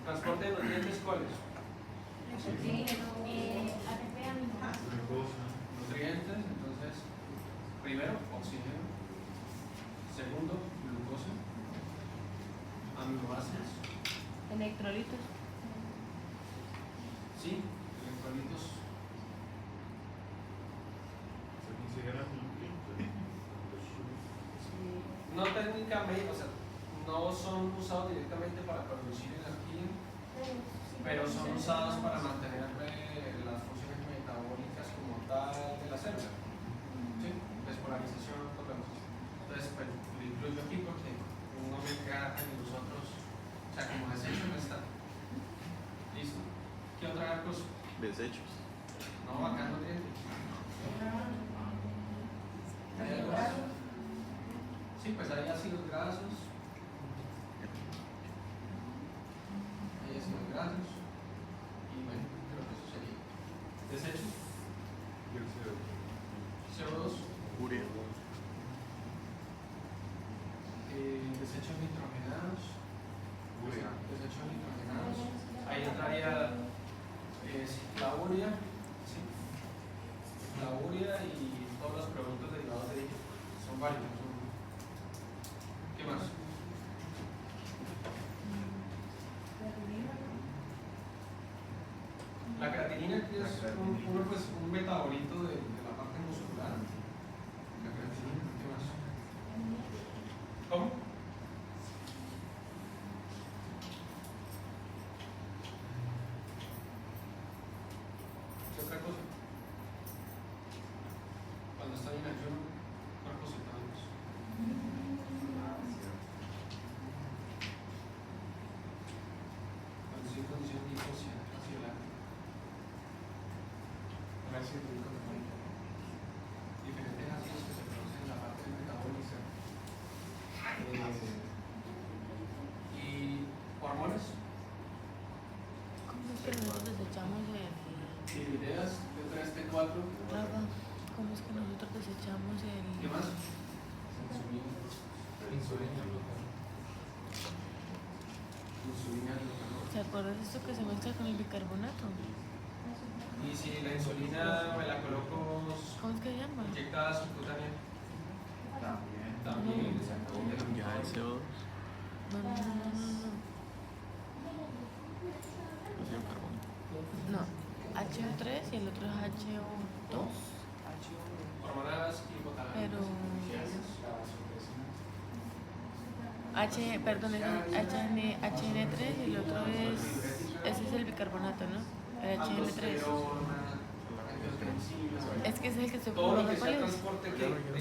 Transporte de nutrientes, ¿cuáles? Nutrientes, entonces, primero, oxígeno. Segundo, glucosa. Aminoácidos. electrolitos. Sí, electrolitos. Se considera No técnicamente, o sea, no son usados directamente para producir energía, pero son usados para mantener las funciones metabólicas como tal de la célula. ¿Sí? Despolarización, todo lo demás. Entonces, pues, lo incluyo aquí porque no me encaja en los otros, o sea, como desecho no está. ¿Listo? ¿Qué otra cosa? Desechos. No, acá no tiene. ¿Hay algo más? Sí, pues hay ácidos grasos. Hay ácidos grasos. Y bueno, creo que eso sería. Desechos. CO2. Urea. Desechos nitrogenados. Desechos nitrogenados. Ahí entraría la urea. ¿Sí? La urea y todos los productos derivados de ella. Son varios. ¿Qué más? La creatinina que es un metabolito de la parte muscular. La creatinina, ¿qué más? ¿Cómo? ¿Qué otra cosa? Cuando está en ayuno, cuerpos cetánicos. Cuando estoy en condición de hipoxia, hacia el ácido glucónico. Diferentes ácidos que se producen en la parte metabólica. Y hormonas. ¿Cómo es que nosotros desechamos el... Tiroideas, T3, T4. Rafa, ¿cómo es que nosotros desechamos el... ¿Qué más? Insulina. Insulina, glucagón. ¿Se acuerdan de esto que se mezcla con el bicarbonato? Y si la insulina me la coloco ¿Cómo es que se llama? inyectada subcutánea, también exactamente lo mismo. CO2. No, HO3 y el otro es HO2. Hormonas hipotalámicas. H, perdón, es HN3 y el otro es... Ese es el bicarbonato, ¿no? El HN3. Aldosterona, angiotensinas. Es que es el que se Todo lo que ¿cuál sea es? transporte, ¿de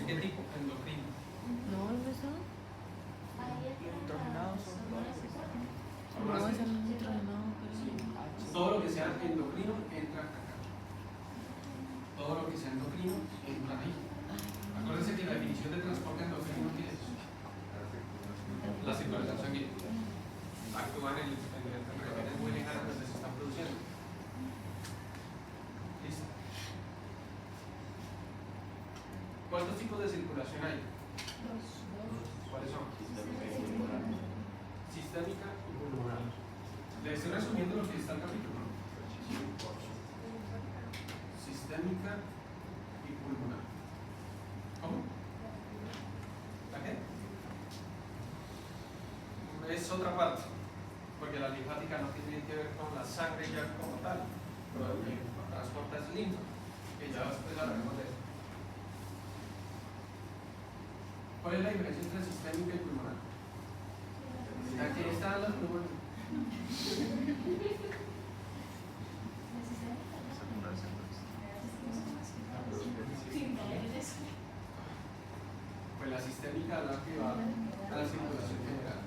qué tipo? Endocrino. No, ¿es eso? No, Hormonas es el nitrogenado, Todo lo que sea endocrino entra acá. Todo lo que sea endocrino entra ahí. Acuérdense que la definición de transporte endocrino tiene eso. La circulación sanguínea. Actúan en regiones muy lejanas donde se están produciendo. Listo. ¿Cuántos tipos de circulación hay? ¿Cuáles son? Sistémica y pulmonar. Le estoy resumiendo lo que está el capítulo. Sistémica y pulmonar. ¿Cómo? ¿La qué? Es otra parte, porque la linfática no tiene que ver con la sangre ya como tal, pero lo que transporta es linfa, que ya después hablaremos de eso. ¿Cuál es la diferencia entre sistémica y pulmonar? Aquí están los pulmones. Pues la sistémica es la que va a la circulación general.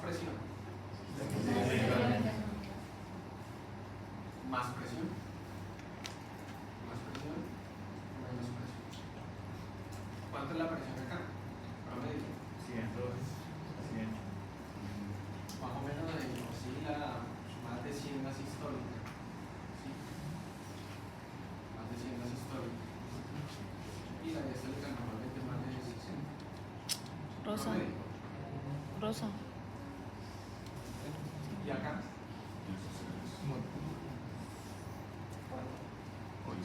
presión? Más presión. Más presión. Menos presión. ¿Cuánto es la presión acá? Promedio. 100. Más o menos oscila más de 100 la sistólica. ¿Sí? Más de 100 la sistólica. Y la diastólica normalmente más de 60. Rosa. Promedio. Rosa. ¿Y acá? Hoy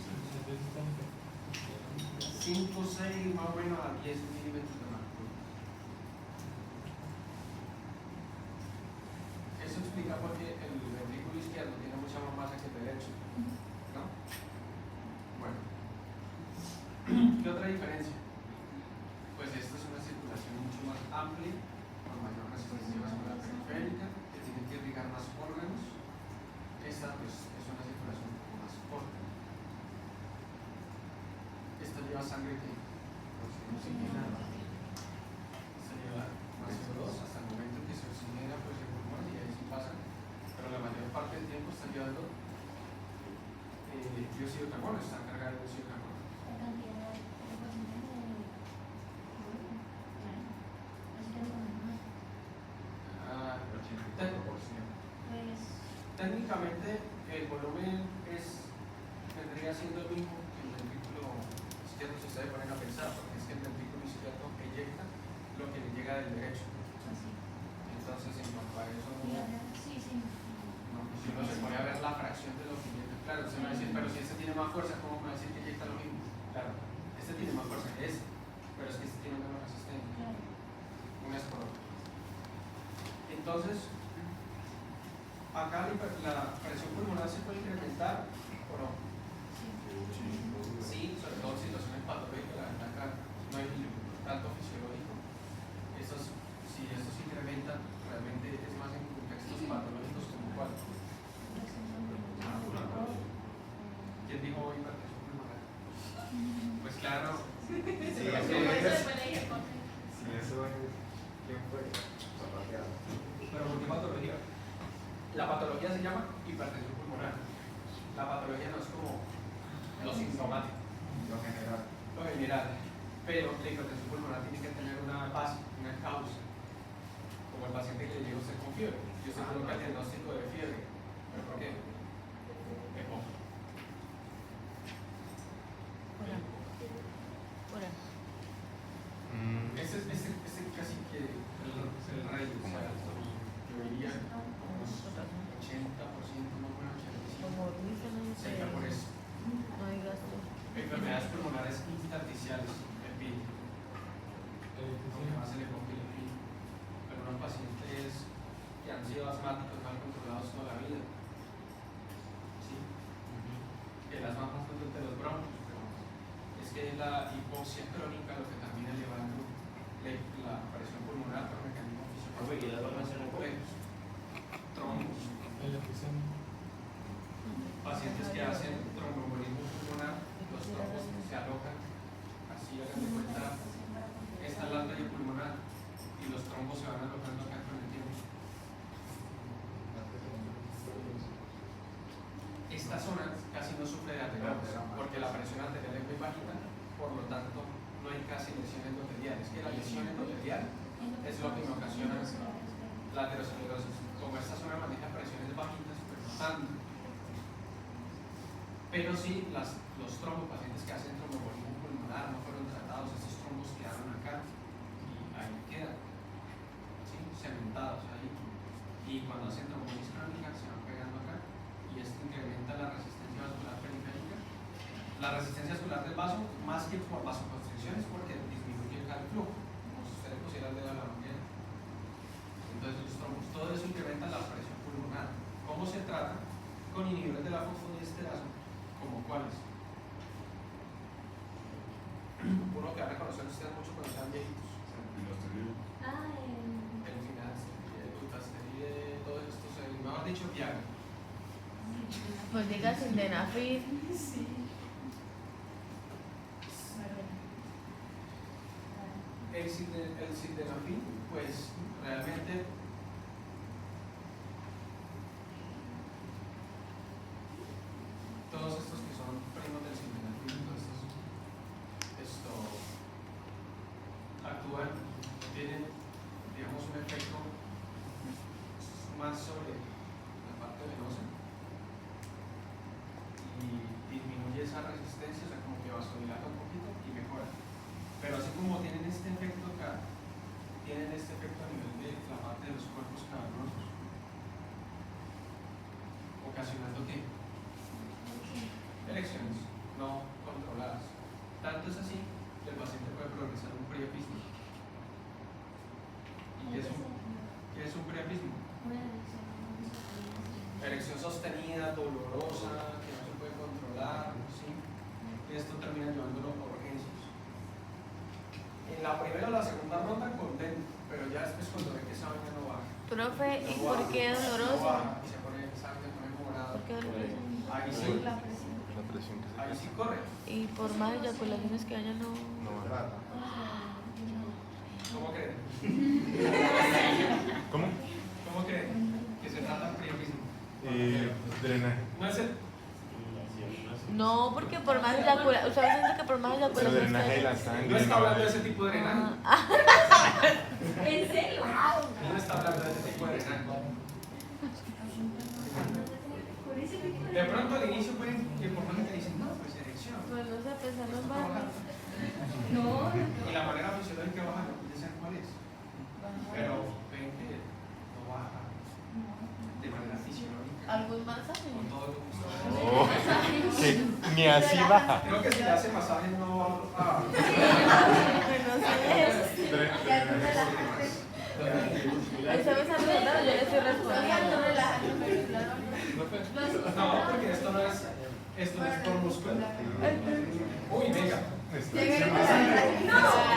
5, 6, más o menos a 10 milímetros de mercurio. Eso explica por qué el ventrículo izquierdo tiene mucha más masa que el derecho, ¿no? Bueno, ¿qué otra diferencia? Pues esta es una circulación mucho más amplia, con mayor resistencia vascular periférica, que tiene que irrigar más órganos. Esta pues es una circulación un poco más corta. Esta lleva sangre que oxigena. Esta lleva más CO2 hasta el momento en que se oxigena pues el pulmón y ahí sí pasa. Pero la mayor parte del tiempo está llevando dióxido de carbono, está cargada de dióxido de carbono. Ah, 85%. técnicamente el volumen vendría siendo el mismo que el ventrículo izquierdo si ustedes ponen a pensar, porque es que el ventrículo izquierdo eyecta lo que le llega del derecho. Entonces en cuanto a eso, no, si uno se pone a ver la fracción de lo que eyecta, claro, se va a decir, pero si este tiene más fuerza, ¿cómo me va a decir que eyecta lo mismo? Claro, este tiene más fuerza que este, pero es que este tiene menos resistencia. Una es por otra. Entonces, acá la presión pulmonar se puede incrementar o no. Sí, sobre todo en situaciones patológicas, la verdad acá no hay tanto fisiológico. Si estos se incrementan, realmente es más en contextos patológicos como cuál. ¿Quién dijo hipertensión pulmonar? Pues claro. Sí, eso es. ¿Quién fue? Zapateado. Pero ¿por qué patología? La patología se llama hipertensión pulmonar. La patología no es como lo sintomático, Lo general. lo general. Pero la hipertensión pulmonar tiene que tener una base, una causa. Como el paciente que le llega a usted con fiebre. Yo se coloca el diagnóstico de fiebre. ¿Pero por qué? EPOC. Este casi que el rey, o sea, yo diría como 80%, no bueno, 85%. Sería por eso. No hay gasto. Enfermedades pulmonares intersticiales, EPI, lo que más se le confía el EPI. Algunos pacientes que han sido asmáticos mal controlados toda la vida. ¿Sí? El asma más fuerte de los broncos, pero es que la hipoxia crónica lo que termina elevando la presión pulmonar por mecanismo fisiológico. Trombos. Pacientes que hacen tromboembolismo pulmonar, los trombos se alojan, así hagan de cuenta, esta es la arteria pulmonar y los trombos se van alojando acá con el tiempo. Esta zona casi no sufre de aterosis porque la presión arterial es muy bajita, por lo tanto no hay casi lesiones endoteliales. Que la lesión endotelial es lo que me ocasiona la aterosclerosis. Como esta zona maneja presiones bajitas, pero no tanto. Pero sí, los trombos, pacientes que hacen tromboembolismo pulmonar no fueron tratados, estos trombos quedaron acá y ahí quedan, ¿sí? Cementados ahí. Y cuando hacen trombosis crónica se van pegando acá y esto incrementa la resistencia vascular periférica. La resistencia vascular del vaso, más que por vasoconstricciones, porque disminuye el flujo, como si usted le pusiera el dedo a la manguera. Entonces los trombos, todo eso incrementa la presión pulmonar. ¿Cómo se trata? Con inhibidores de la fosfodiesterasa. ¿Como cuáles? Uno que va a reconocer ustedes mucho cuando sean viejitos. El finasteride, dutasteride, todos estos, mejor dicho, Viagra. Pues diga sildenafil. El sildenafil, pues realmente más sobre la parte venosa y disminuye esa resistencia, o sea, como que vasodilata un poquito y mejora. Pero así como tienen este efecto acá, tienen este efecto a nivel de la parte de los cuerpos cavernosos, ocasionando que erecciones no controladas. Tanto es así que el paciente puede progresar un priapismo. ¿Y qué es un priapismo? Erección sostenida, dolorosa, que no se puede controlar, ¿sí? Y esto termina llevándolo por urgencias. En la primera o la segunda ronda contento, pero ya después cuando ve que esa vaina no baja. Profe, ¿y No por baja, qué no doloroso? baja, y se pone sangre, se pone morado. ¿Por qué doloroso? Ahí sí, La presión que se ahí sí corre. Y por más eyaculaciones que haya, no. no baja. ¿Cómo creen? ¿Cómo? ¿Cómo creen que se trata el priapismo? Drenaje. No es el. No, porque por más eyaculaciones. Ustedes dicen que por más Pero eyaculaciones que drenaje de la haya. sangre. No está hablando de no ese tipo de drenaje. ¿En serio? No está hablando de ese tipo de drenaje. De pronto al inicio pueden que por más que dicen, no, pues erección. Pues no sé, pensando en Esto más. baja. No. Y la manera fisiológica baja, no puede ser cuál es. Pero ven que no baja de manera fisiológica. ¿Algún masaje? Con todo el gusto. Oh, que ni así baja. Creo que si le hace masaje no va a. Bueno, sí. Ahí se me está preguntando, yo le estoy respondiendo. No, porque esto no es por músculo. Uy, venga.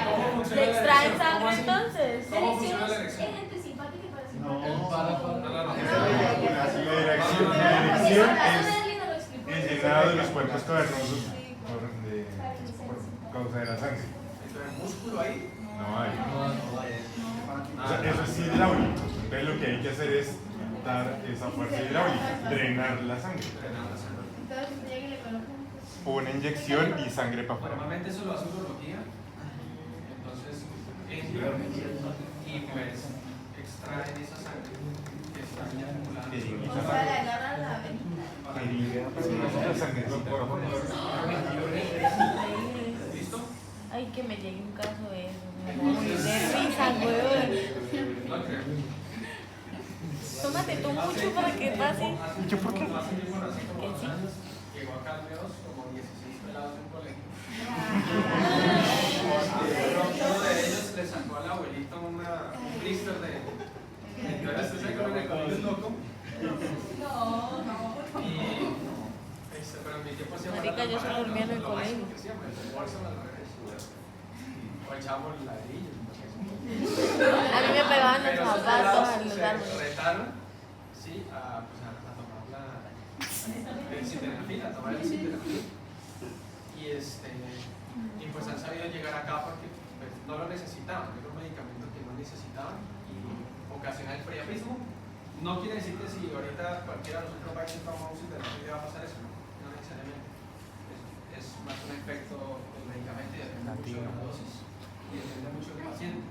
¿Cómo funciona ¿Le la extraen erección? ¿Cómo sangre así? entonces? ¿Cómo funciona la erección? Es entre simpática y parasimpática. No, no. La erección es el llenado de los cuerpos cavernosos por causa de la sangre. Entonces, músculo ahí. No hay. O sea, eso es hidráulico. Entonces lo que hay que hacer es dar esa fuerza hidráulica, drenar la sangre. Una inyección y sangre para afuera. Normalmente eso lo hace urología. Entonces, entran y pues extraen esa sangre que está bien acumulada. La sangrecita para afuera. ¿Listo? Ay, que me llegue un caso de eso. Me voy a morir de risa, weón. No creo. Tómate tú mucho para que pase. ¿Yo por qué? Hace tiempo, así como Que 2 sí. años, llegó acá al menos como 16 pelados de un colegio. Uno de ellos le sacó a la abuelita un blister de. Yo era estudiante con el colegio es loco. Y. Pero en mi tiempo hacía Marica, yo solo dormía en el colegio. Que siempre, el bolso al revés. O echábamos ladrillos. A mí me pegaban los Pero esos zapatos pelados a los se árboles. retaron, sí, a tomar el sildenafil, a tomar el sildenafil. Y pues han sabido llegar acá porque pues, no lo necesitaban, era un medicamento que no necesitaban y ocasiona el priapismo. No quiere decir que si ahorita cualquiera de nosotros va a ir a tomar un sildenafil le va a pasar eso, no necesariamente. Es más un efecto del medicamento y depende mucho de la dosis y depende mucho del paciente.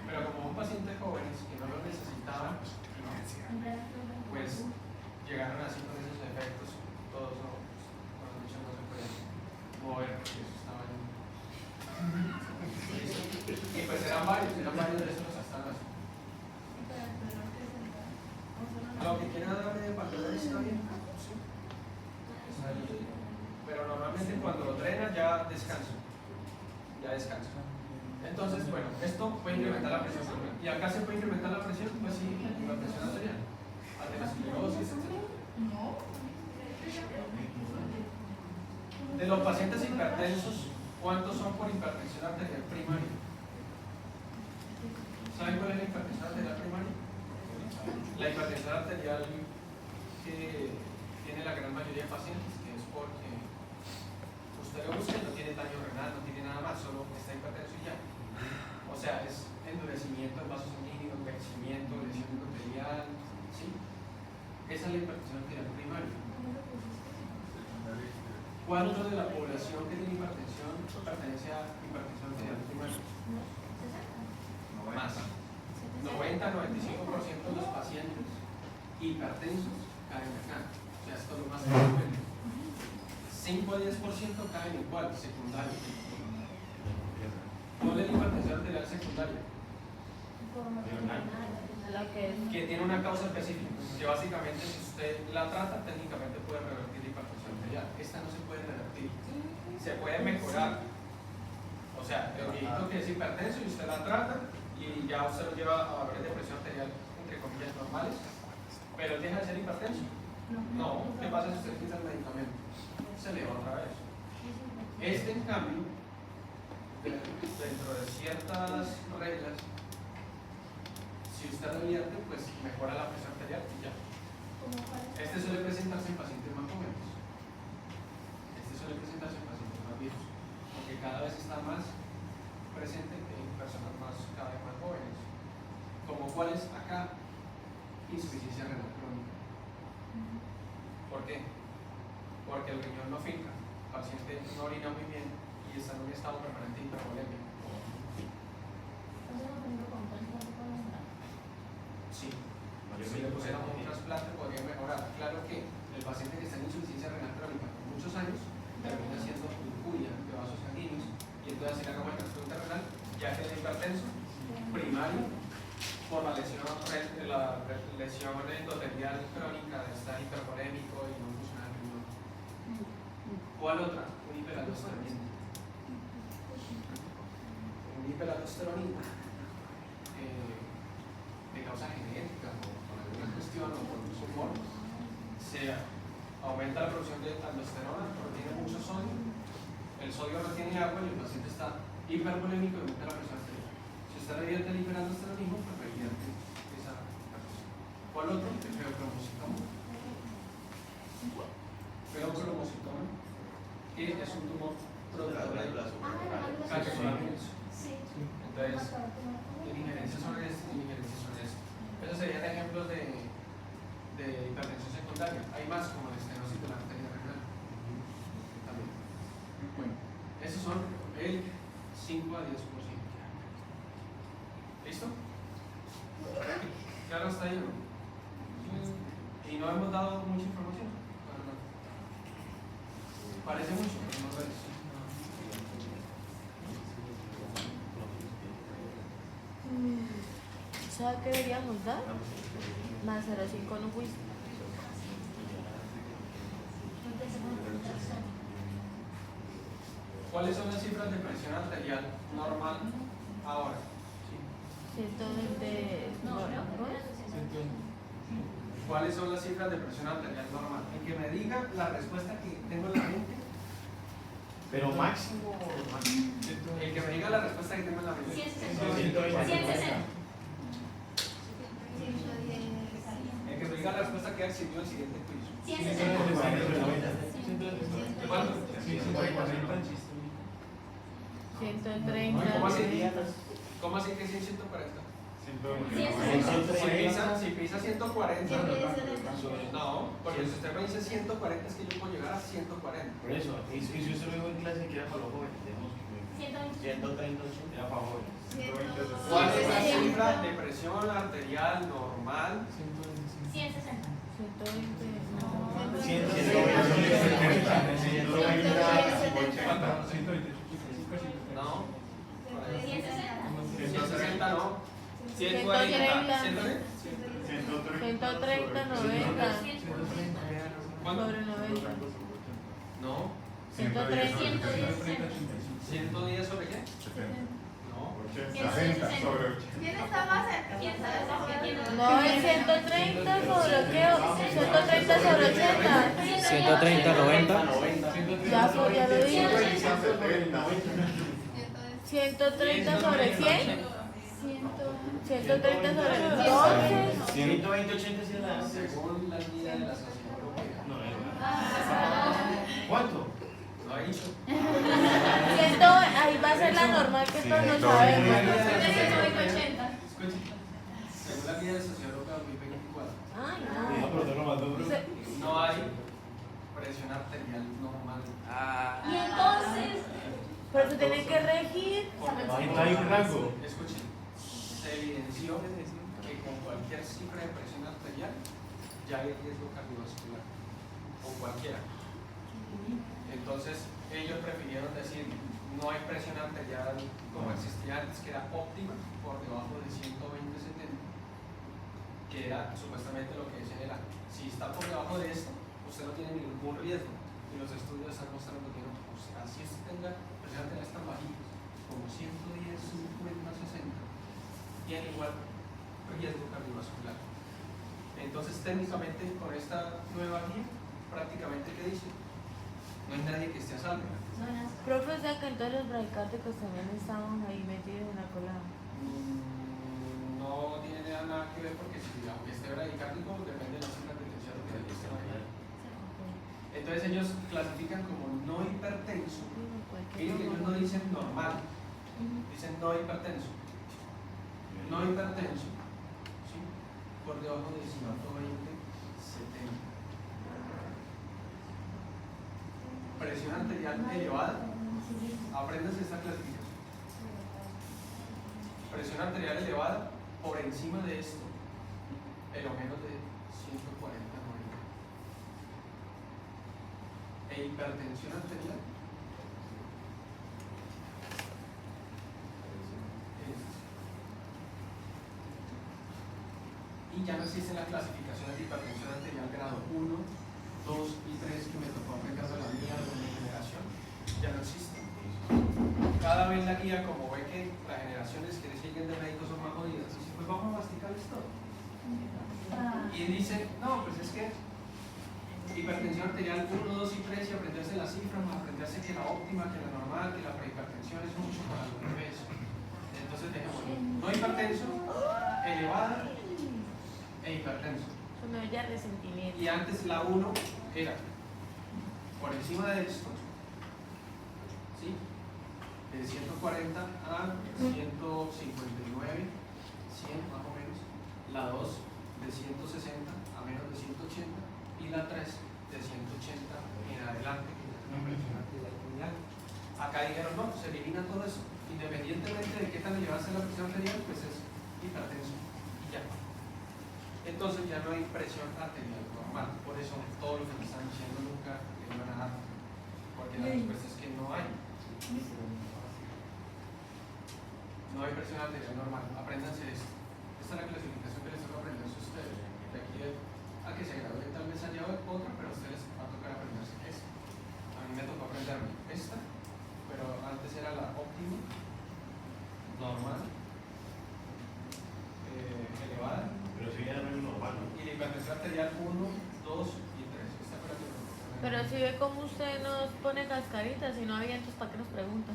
Pero como un paciente jóvenes que no lo necesitaban, ¿no? Pues llegaron así con esos efectos, todos no, con los bichos no se pueden mover porque eso estaba en. Y pues eran varios de esos los estaban así. Lo que quieran darle de valor está bien, sí. Pero normalmente cuando lo drenan ya descansan. Entonces, bueno, esto puede incrementar la presión arterial. ¿Y acá se puede incrementar la presión? Pues sí, la presión arterial. Aterosclerosis, etc. De los pacientes hipertensos, ¿cuántos son por hipertensión arterial primaria? ¿Saben cuál es la hipertensión arterial primaria? La hipertensión arterial que tiene la gran mayoría de pacientes, que es porque usted lo busca y no tiene daño renal, no tiene nada más, solo está hipertenso y ya. O sea, es endurecimiento del vaso sanguíneo, envejecimiento, lesión endotelial, ¿sí? Esa es la hipertensión arterial primaria. ¿Cuánto de la población que tiene hipertensión pertenece a hipertensión arterial primaria? Más. 90-95% de los pacientes hipertensos caen acá. O sea, esto es lo más frecuente. 5 a 10% caen igual, secundario. ¿Cuál es la hipertensión arterial secundaria? Que tiene una causa específica, que básicamente si usted la trata, técnicamente puede revertir la hipertensión arterial. Esta no se puede revertir, se puede mejorar. O sea, el viejito que es hipertenso y usted la trata y ya usted lo lleva a valores de presión arterial, entre comillas, normales, pero deja de ser hipertenso. No, ¿qué pasa si usted quita el medicamento? Se eleva otra vez. Este, en cambio, dentro de ciertas reglas, si usted revierte, pues mejora la presión arterial y ya. Este suele presentarse en pacientes más jóvenes. Este suele presentarse en pacientes más viejos, porque cada vez está más presente en personas cada vez más jóvenes. Como cuáles acá, insuficiencia renal crónica. ¿Por qué? Porque el riñón no finca, el paciente no orina muy bien y está en un estado permanente de hipervolemia. Sí, si le pusiéramos un trasplante podría mejorar. Claro que el paciente que está en insuficiencia renal crónica por muchos años termina siendo incuria de vasos sanguíneos y entonces si le hagamos el trasplante renal ya queda hipertenso primario por la lesión endotelial crónica de estar hipervolémico y no funcionar el riñón. ¿Cuál otra? Un hiperaldosteronismo. Un hiperaldosteronismo de causa genética o por alguna cuestión o por un tumor, se aumenta la producción de aldosterona, porque tiene mucho sodio, el sodio retiene agua y el paciente está hipervolémico y aumenta la presión arterial. Si usted revierte el hiperaldosteronismo, pues revierte esa presión. ¿Cuál otro? El feocromocitoma. Feocromocitoma, que es un tumor productor de catecolaminos. Entonces, injerencias sobre esto y injerencias sobre esto. Esos serían ejemplos de hipertensión secundaria. Hay más, como la estenosis de la arteria renal. También. Bueno, esos son el 5 a 10%. ¿Listo? Claro, hasta ahí, ¿no? Y no hemos dado mucha información. Parece mucho, pero no lo es. ¿Sabe qué deberíamos dar? Maceración con whisky. ¿Cuáles son las cifras de presión arterial normal ahora? 120. ¿Cuáles son las cifras de presión arterial normal? El que me diga la respuesta que tengo en la mente. Pero máximo. El que me diga la respuesta que tengo en la mente. 160. El que me diga la respuesta queda exhibido en el siguiente quiz. 160. ¿Cuánto? 130. ¿Cómo así que 140? 160. Si pisa 140, no, porque si usted me dice 140 es que yo puedo llegar a 140. Por eso, y si usted lo dijo en clase que era para los jóvenes, digamos que 130, era para jóvenes. ¿Cuál es la cifra de presión arterial normal? 160. 120. No. 160. 160 no. 130. 140. 130, 90. ¿Cuánto? Sobre 90. No. 130. 110 sobre qué? 70. No. 60 sobre 80. ¿Quién está más cerca? ¿Quién sabe? No, es 130 sobre qué? 130 sobre 80. 130, 90. Ya lo dije. 70. 130 sobre 100. 130 sobre 12. 120, 80 sí es la. Según la guía de la Asociación Europea. ¿Cuánto? No he dicho. Ahí va a ser la normal que todos no sabemos. Escuche. Según la guía de la Asociación Europea 2024, Ay, no. no hay presión arterial normal. Y entonces, Pero se tiene que regir. Ahí no hay un rango. Escuchen, se evidenció que con cualquier cifra de presión arterial ya hay riesgo cardiovascular, o cualquiera. Entonces, ellos prefirieron decir, no hay presión arterial como existía antes, que era óptima, por debajo de 120/70, que era supuestamente lo que decían era, si está por debajo de esto, usted no tiene ningún riesgo. Y los estudios están mostrando que no, o sea, así usted tenga presión arterial tan bajitos, como 110, 50, 60, tiene igual riesgo cardiovascular. Entonces, técnicamente, con esta nueva guía, prácticamente, ¿qué dice? No hay nadie que esté a salvo. Profe, o sea que entonces los bradicárdicos también estaban ahí metidos en la cola. No tiene nada que ver porque si aunque esté bradicárdico depende de la cifra de tensión que esté ahí. Entonces ellos clasifican como no hipertenso. Miren que ellos no dicen normal, dicen no hipertenso. No hipertenso, ¿sí? Por debajo de 120/70. Presión arterial elevada. Apréndanse esta clasificación. Presión arterial elevada por encima de esto, pero menos de 140/90. E hipertensión arterial y ya no existen las clasificaciones de hipertensión arterial grado 1, 2 y 3 que me tocó aprender de la mía de mi generación. Ya no existen. Cada vez la guía, como ve que las generaciones que siguen de médicos son más jodidas, dice, pues vamos a masticar esto. Y dice, no, pues es que hipertensión arterial 1, 2 y 3 y aprenderse las cifras, más aprenderse que la óptima, que la normal, que la prehipertensión es mucho para los bebés. Entonces dejemos, no hipertenso, elevada e hipertenso. Eso ya resentimiento. Y antes la 1 era por encima de esto, ¿sí? De 140 a 159, 100 más o menos. La 2 de 160 a menos de 180 y la 3 de 180 en adelante, que ya es una presión arterial muy alta. Acá dijeron, no, se elimina todo eso. Independientemente de qué tan elevada sea la presión arterial, pues es hipertenso y ya. Entonces ya no hay presión arterial normal. Por eso todo lo que me están diciendo nunca le iban a dar. Porque la respuesta es que no hay. No hay presión arterial normal. Apréndanse esto. Esta es la clasificación que les toca aprenderse a ustedes. De aquí a que se gradúen tal vez haya otra, pero a ustedes les va a tocar aprenderse esta. A mí me tocó aprenderme esta, pero antes era la óptima, normal, elevada. Pero si ya no es normal, ¿no? Y la hipertensión arterial 1, 2 y 3. Esta fue la que me tocó. Pero si ve cómo usted nos pone cascaritas y no había, entonces ¿para qué nos pregunta?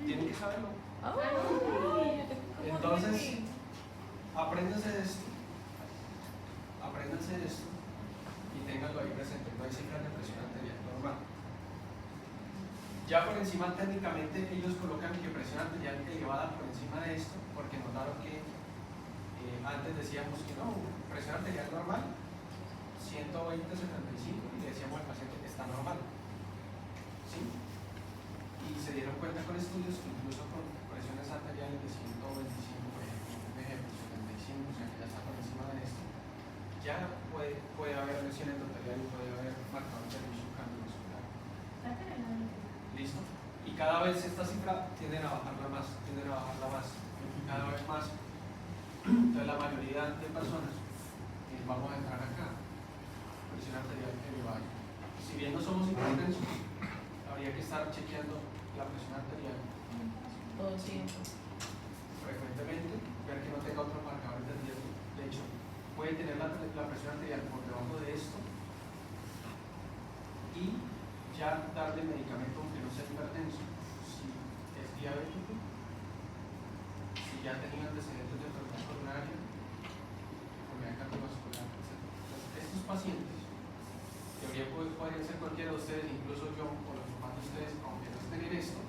Tienen que saberlo. Ay, Entonces, apréndanse de esto. Apréndanse de esto y ténganlo ahí presente. No hay cifras de presión arterial normal. Ya por encima, técnicamente, ellos colocan que presión arterial elevada por encima de esto, porque notaron que antes decíamos que no, presión arterial normal, 120/75, y le decíamos al paciente que está normal. ¿Sí? Y se dieron cuenta con estudios que incluso con presiones arteriales de 125, por ejemplo, 75, o sea que ya está por encima de esto, ya puede haber lesión endotelial y puede haber marcadores de inicio cardiovascular. ¿Listo? Y cada vez esta cifra tienden a bajarla más, y cada vez más. Entonces la mayoría de personas vamos a entrar acá, presión arterial elevada. Si bien no somos hipertensos, habría que estar chequeando la presión arterial todo el tiempo. frecuentemente, ver que no tenga otros marcadores de riesgo. De hecho, puede tener la presión arterial por debajo de esto y ya darle medicamento aunque no sea hipertenso. Si es diabético, si ya tenía antecedentes de enfermedad coronaria, enfermedad cardiovascular, etc. Entonces, estos pacientes, que podrían ser cualquiera de ustedes, incluso yo o los papás de ustedes, aunque no estén en esto,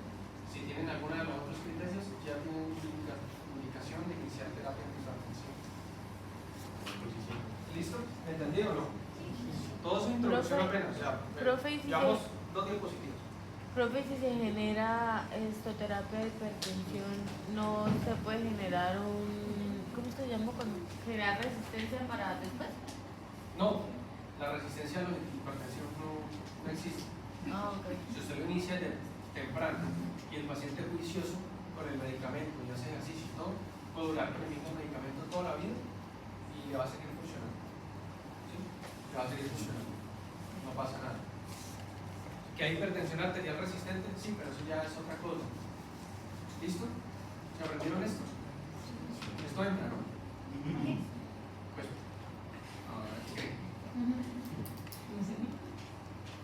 si tienen alguna de los otros criterios, ya tienen indicación de iniciar terapia antihipertensiva. ¿Listo? ¿Entendido o no? Todo es introducción apenas, o sea, Profe, ¿y si llevamos 2 diapositivas. Profe, si se genera terapia de hipertensión, ¿no se puede generar un, ¿cómo se llama? Cuando generar resistencia para después? No, resistencia a la hipertensión no existe. Ah, ok. Si usted lo inicia de temprano y el paciente es juicioso con el medicamento y hace ejercicio y todo, puede durar con el mismo medicamento toda la vida y le va a seguir funcionando. ¿Sí? Le va a seguir funcionando. No pasa nada. ¿Que hay hipertensión arterial resistente? Sí, pero eso ya es otra cosa. ¿Listo? ¿Se aprendieron esto? Esto entra, ¿no? Pues, ¿qué?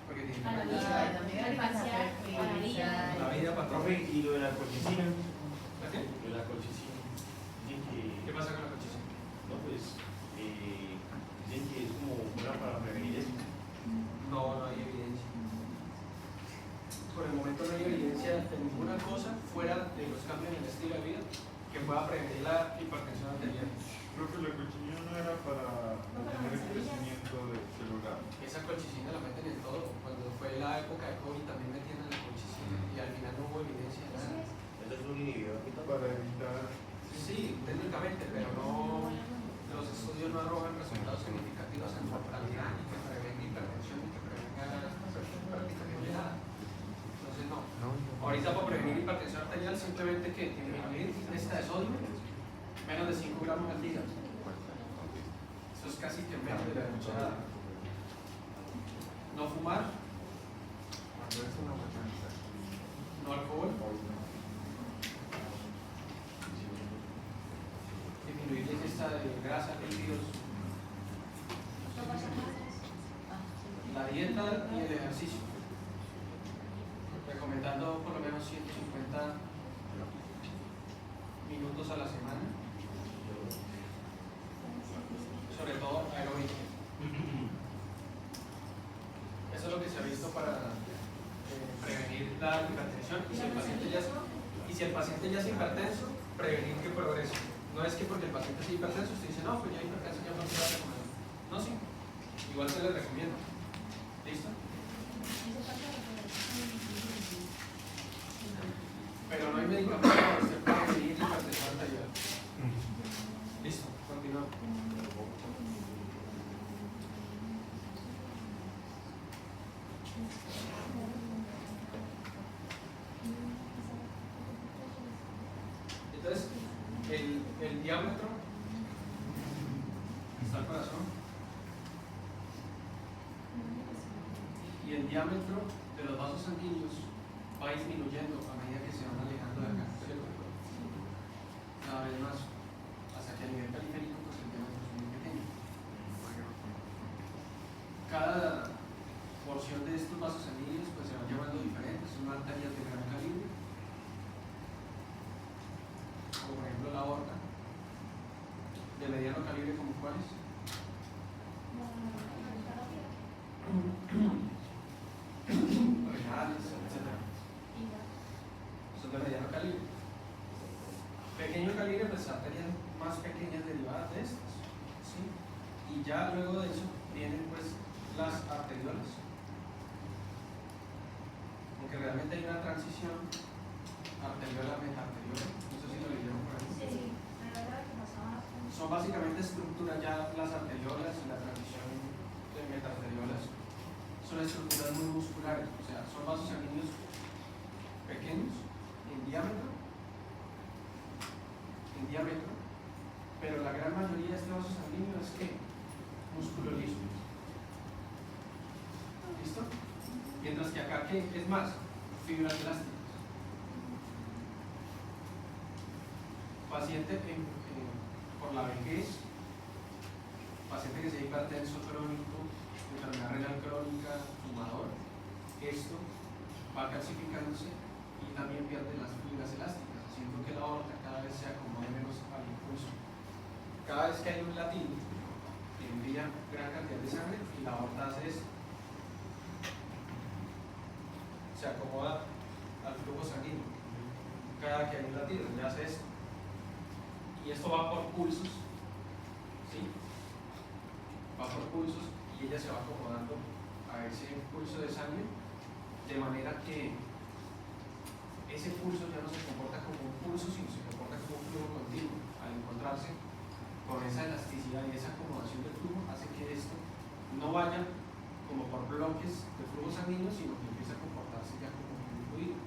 Porque tiene A la que vida, al parcial, a la vida. la vida para Profe, y lo de la colchicina. ¿La qué? Lo de la colchicina. Dicen ¿Qué que. pasa con la colchicina? No, pues. Dicen que es como buena para prevenir eso. No hay evidencia. Por el momento no hay evidencia de ninguna cosa fuera de los cambios en el estilo de vida que pueda prevenir la hipertensión arterial. Creo que la cochinilla no era para detener el crecimiento celular. Esa colchicina la meten en todo. Cuando fue la época de COVID también metían en la colchicina y al final no hubo evidencia de nada. Eso es un inhibidor. Para evitar. Sí, técnicamente, pero no, los estudios no arrojan resultados significativos en mortalidad ni que prevenga hipertensión ni que prevenga prácticamente nada. Entonces no. Ahorita para prevenir hipertensión arterial simplemente que disminuir esta de sodio menos de 5 gramos al día. Eso es casi que menos de la cucharada. No fumar, no alcohol, disminuir la ingesta de grasa, lípidos, la dieta y el ejercicio. Recomendando por lo menos 150 minutos a la semana, sobre todo aeróbico. Eso es lo que se ha visto para prevenir la hipertensión y si el paciente ya es hipertenso, prevenir que progrese. No es que porque el paciente es hipertenso usted dice, no, pues ya hipertenso ya no se va a recomendar. No, sí, igual se le recomienda. ¿Listo? Pero no hay medicamento para usted prevenir hipertensión arterial. Listo, continuamos. Entonces, el diámetro está el corazón y el diámetro de los vasos sanguíneos va disminuyendo a medida que se van alejando de acá, cada vez más, hasta que a nivel periférico pues el diámetro es muy pequeño. Cada porción de estos vasos sanguíneos pues se van llamando diferentes, son arterias de gran calibre, como por ejemplo la aorta, de mediano calibre como cuáles. Renales, etc. Son de mediano calibre. Pequeño calibre, pues arterias más pequeñas derivadas de estas, ¿sí? Y ya luego de eso vienen pues las arteriolas, porque realmente hay una transición arteriola-metarteriola, no sé si lo leyeron por ahí. Sí, pero era lo que pasaba. Son básicamente estructuras ya las arteriolas y la transición de metarteriolas. Son estructuras muy musculares, o sea, son vasos sanguíneos pequeños en diámetro, pero la gran mayoría de este vaso sanguíneo es que músculo liso. ¿Listo? Mientras que acá, ¿qué es más? Fibras elásticas. Paciente por la vejez, paciente que sea hipertenso crónico, enfermedad renal crónica, fumador, esto va calcificándose y también pierde las fibras elásticas, haciendo que la aorta cada vez se acomode menos al impulso. Cada vez que hay un latido, envía gran cantidad de sangre y la aorta hace esto. Se acomoda al flujo sanguíneo. Cada que hay un latido, ya hace esto. Y esto va por pulsos, ¿sí? Va por pulsos y ella se va acomodando a ese pulso de sangre de manera que ese pulso ya no se comporta como un pulso, sino se comporta como un flujo continuo. Al encontrarse con esa elasticidad y esa acomodación del flujo, hace que esto no vaya como por bloques de flujo sanguíneo, sino que empieza a comportarse ya como un fluido.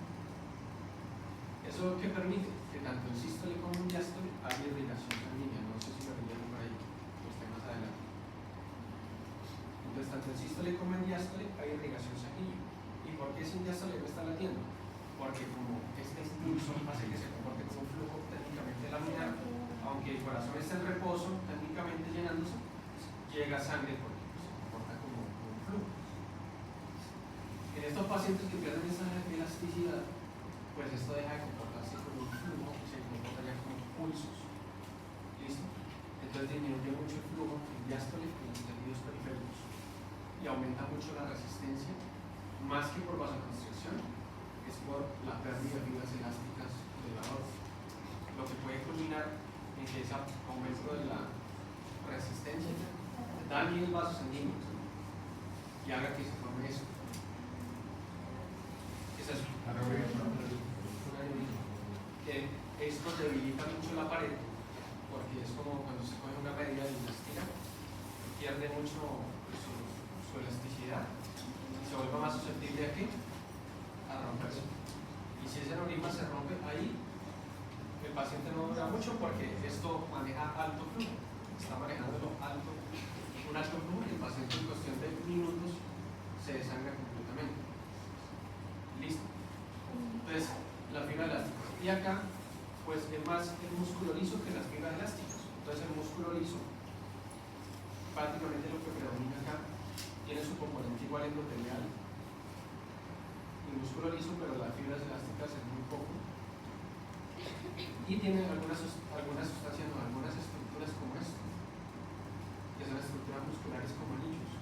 ¿Eso qué permite? Que tanto en sístole como en diástole hay irrigación sanguínea. No sé si lo leyeron por ahí, los temas adelante. Entonces, tanto en sístole como en diástole hay irrigación sanguínea. ¿Y por qué sin diástole no está latiendo? Porque como este impulso hace que se comporte como un flujo técnicamente laminar, aunque el corazón está en reposo, técnicamente llenándose, pues, llega sangre porque pues, se comporta como un flujo. En estos pacientes que pierden esa elasticidad, pues esto deja de comportarse como un flujo y se comporta ya como pulsos. ¿Listo? Entonces disminuye mucho el flujo en diástole y en los tejidos periféricos y aumenta mucho la resistencia, más que por vasoconstricción, es por la pérdida de fibras elásticas del aorta, lo que puede culminar en que ese aumento de la resistencia dañe el vaso sanguíneo y haga que se forme eso. ¿Qué es eso? Que esto debilita mucho la pared, porque es como cuando se coge una medida y la estira, pierde mucho su elasticidad y se vuelve más susceptible a qué? A romperse. Y si ese aneurisma se rompe ahí, el paciente no dura mucho porque esto maneja alto flujo, está manejando un alto flujo y el paciente en cuestión de minutos se desangra completamente. Listo. Entonces, la fibra elástica. Y acá, pues es más el músculo liso que las fibras elásticas. Entonces, el músculo liso, prácticamente lo que predomina acá, tiene su componente igual endotelial. El músculo liso, pero las fibras elásticas es muy poco. Y tiene algunas sustancias o algunas estructuras como esto, que son estructuras musculares como anillos,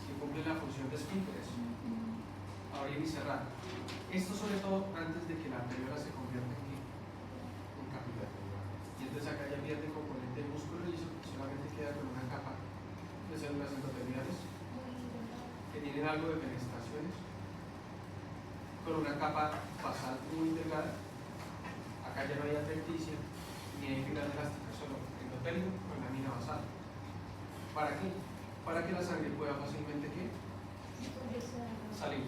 que cumplen la función de esfínteres, abrir y cerrar. Esto sobre todo antes de que la arteriola se convierta en capilar. Y entonces acá ya pierde el componente del músculo liso, solamente queda con una capa de células endoteliales que tienen algo de fenestraciones, con una capa basal muy delgada. Acá ya no hay adventicia ni hay fibras elásticas, solo endotelio con lámina basal. ¿Para qué? Para que la sangre pueda fácilmente ¿qué? Salir.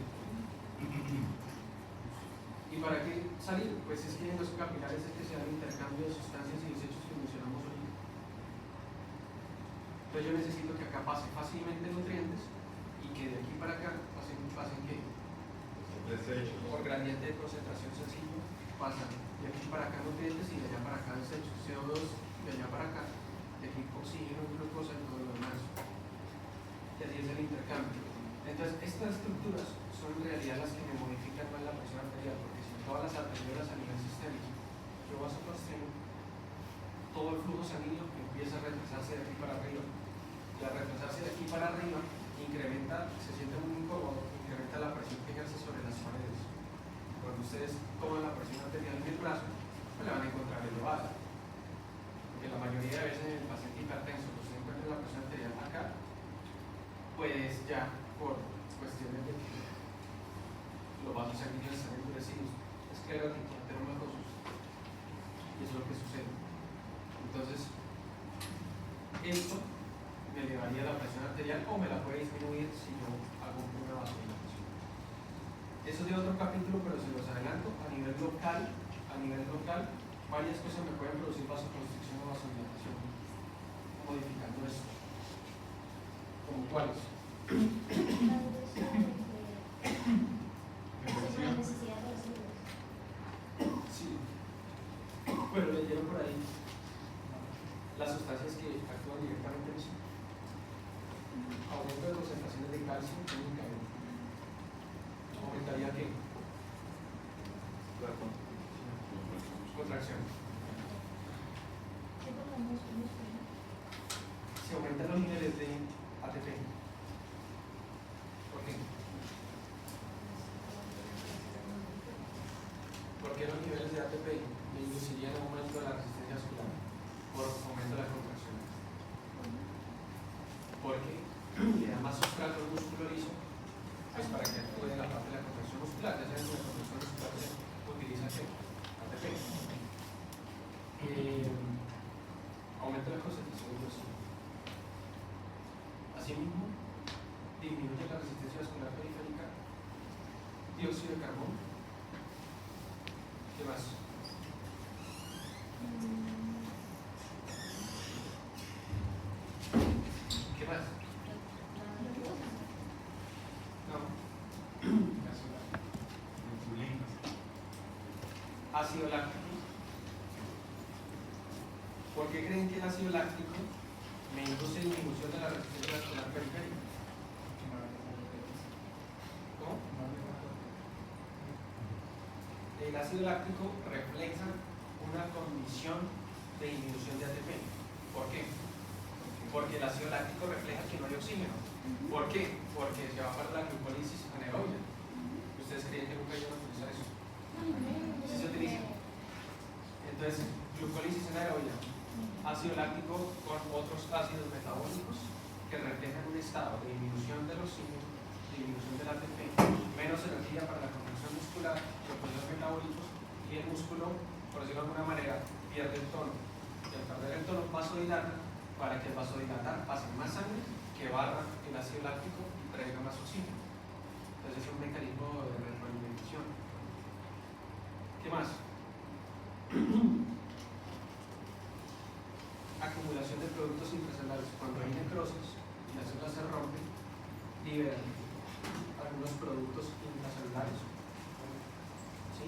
¿Y para qué salir? Pues es que en los capilares es que se da el intercambio de sustancias y desechos que mencionamos ahorita. Entonces yo necesito que acá pase fácilmente nutrientes y que de aquí para acá pasen ¿qué? Por gradiente de concentración sencillo pasan de aquí para acá nutrientes y de allá para acá desechos, CO2 de allá para acá, de aquí oxígeno, glucosa y todo lo demás. Y así es el intercambio. Entonces estas estructuras son en realidad las que me modifican más la presión arterial, porque si todas las arteriolas a nivel sistémico yo vasoconstricto, todo el flujo sanguíneo empieza a retrasarse de aquí para arriba. Y al retrasarse de aquí para arriba incrementa, se siente muy incómodo, incrementa la presión que ejerce sobre las paredes. Cuando ustedes toman la presión arterial en el brazo, pues la van a encontrar elevada. Porque la mayoría de veces en el paciente hipertenso, que se encuentra la presión arterial acá, pues ya por cuestiones de que los vasos sanguíneos están endurecidos, escleróticos, ateromatosos, y eso es lo que sucede. Entonces, esto me elevaría la presión arterial o me la puede disminuir si yo hago una vasodilatación. Eso es de otro capítulo, pero se los adelanto. A nivel local, varias cosas me pueden producir vasoconstricción o vasodilatación, modificando esto. ¿Como cuáles? Sí, pero leyeron por ahí las sustancias que actúan directamente en eso. Aumento de concentraciones de calcio únicamente. ¿Aumentaría qué? Contracción. Se aumentan los niveles de ATP. ¿Por qué? ¿Por qué los niveles de ATP me inducirían un aumento de la resistencia vascular? Por aumento de la contracción. Porque le da más sustrato al músculo liso, pues para que actúe la parte de la contracción muscular. Ya saben que la contracción muscular se utiliza ¿qué? ATP. Aumento de la concentración de glucógeno. Asimismo, disminuye la resistencia vascular periférica, dióxido de carbono. ¿Qué más? ¿Qué más? No. Ácido láctico. ¿Por qué creen que el ácido láctico me induce disminución de la resistencia vascular periférica? ¿Cómo? El ácido láctico refleja una condición de disminución de ATP. ¿Por qué? Porque el ácido láctico refleja que no hay oxígeno. ¿Por qué? Porque se va a parar la glucólisis anaerobia. ¿Ustedes creen que nunca iban a utilizar eso? Sí se utiliza. Entonces, glucólisis anaerobia, ácido láctico con otros ácidos metabólicos que reflejan un estado de disminución del oxígeno, disminución del ATP, menos energía para la contracción muscular, los procesos metabólicos, y el músculo, por decirlo de alguna manera, pierde el tono. Y al perder el tono vasodilata, para que el vasodilatar pase más sangre que barra el ácido láctico y traiga más oxígeno. Entonces es un mecanismo de retroalimentación. ¿Qué más? Acumulación de productos intracelulares. Cuando hay necrosis y las células se rompen, liberan algunos productos intracelulares. ¿Sí?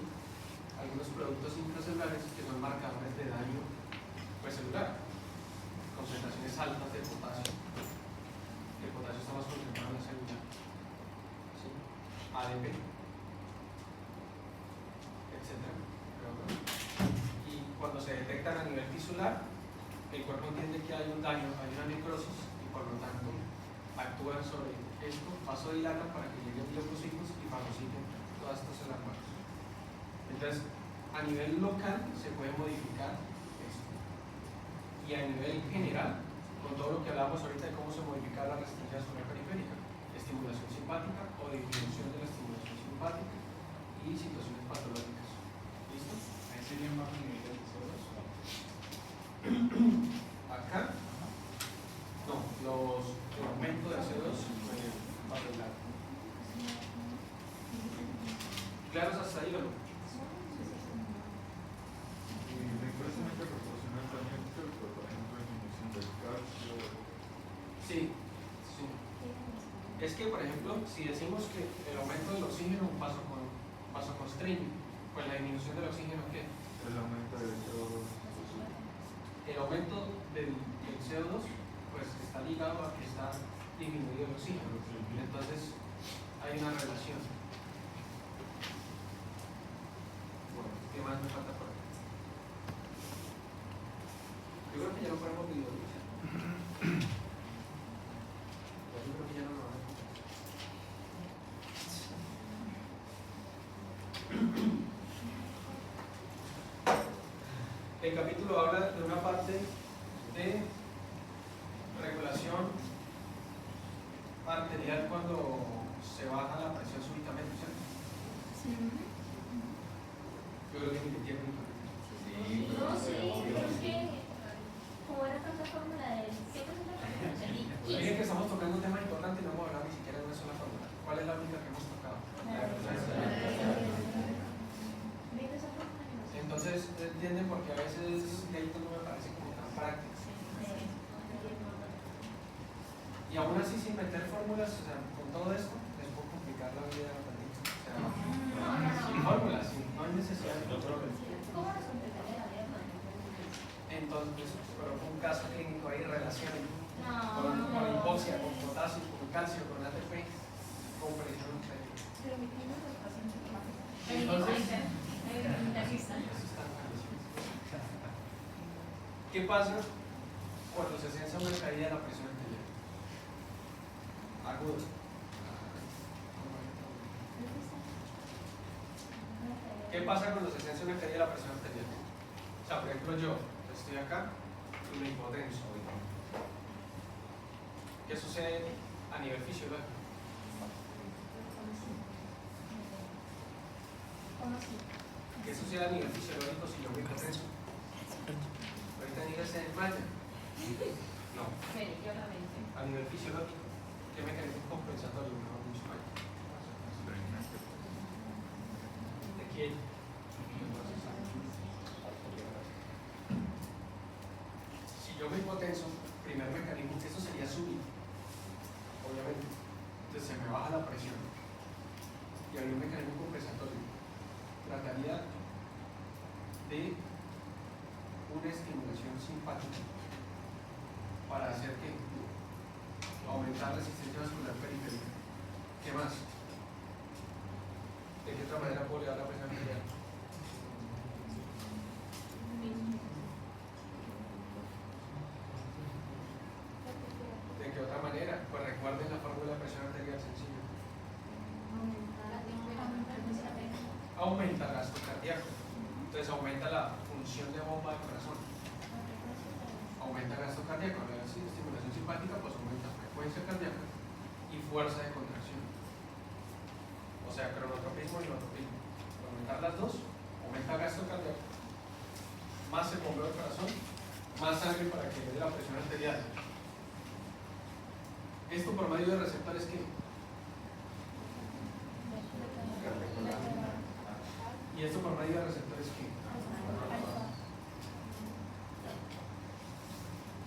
Algunos productos intracelulares que son marcadores de daño celular. Concentraciones altas de potasio. El potasio está más concentrado en la célula. ¿Sí? ADP, etc. Y cuando se detectan a nivel tisular, el cuerpo entiende que hay un daño, hay una necrosis, y por lo tanto actúan sobre esto, vasodilatan para que lleguen leucocitos y fagociten todas estas células muertas. Entonces, a nivel local se puede modificar esto. Y a nivel general, con todo lo que hablamos ahorita de cómo se modifica la resistencia vascular periférica, estimulación simpática o disminución de la estimulación simpática y situaciones patológicas. ¿Listo? Ahí sería más nivel de CO2. Acá, no, el aumento de CO2 va a arreglar. ¿Claros hasta ahí o no? Sí, sí. Es que, por ejemplo, si decimos que el aumento del oxígeno vasoconstriñe, pues la disminución del oxígeno, ¿qué? El aumento del CO2. El aumento del CO2 pues está ligado a que está disminuido el oxígeno. Entonces hay una relación. Bueno, ¿qué más me falta por aquí? Yo creo que ya no podemos visualizar. Yo creo que ya no lo van a escuchar. El capítulo habla de una parte de regulación arterial cuando se baja la presión súbitamente, ¿cierto? Sí. Yo creo que ni tiempo. No, sí, es que como era tanta fórmula de siempre es una fórmula. Miren que estamos tocando un tema importante y no hemos hablado ni siquiera de una sola fórmula. ¿Cuál es la única que hemos tocado? Entonces, ¿entienden? Porque a veces esto no me parece como tan práctico. Y aún así, sin meter fórmulas, o sea, con todo esto, les puedo complicar la vida a los niños. O sea, sin fórmulas, no hay necesidad de control. ¿Cómo nos completaría la vida? Entonces, pero un caso clínico ahí relaciona con No. hipoxia, con potasio, con calcio, con ATP, con presión arterial. Pero mi primo es paciente. Entonces, ¿qué pasa cuando se sensa una caída de la presión arterial? Aguda. ¿Qué pasa cuando se sensa una caída de la presión arterial? O sea, por ejemplo, yo estoy acá y me hipotenso. ¿Qué sucede a nivel fisiológico? ¿Qué sucede a nivel fisiológico si yo me hipotenso? Ahorita Nira se desmaya. No. A nivel fisiológico. ¿Qué mecanismo compensatorio? Mejor dicho, hay? ¿De quién? Si yo me hipotenso, primer mecanismo, que eso sería súbito, obviamente. Entonces se me baja la presión. Y hay un mecanismo compensatorio. Trataría de una estimulación simpática para hacer que aumentar la resistencia vascular periférica. ¿Qué más? ¿De qué otra manera puedo elevar la presión arterial? ¿De qué otra manera? Pues recuerden la fórmula de presión arterial sencilla. Aumenta el gasto cardíaco. Entonces aumenta la función de bomba del corazón. Aumenta el gasto cardíaco. La estimulación simpática pues aumenta frecuencia cardíaca y fuerza de contracción. O sea, cronotropismo y inotropismo. Aumentar las dos, aumenta el gasto cardíaco, más se bombeo el corazón, más sangre para que le dé la presión arterial. Esto por medio de receptores que. Y esto por medio de receptores que.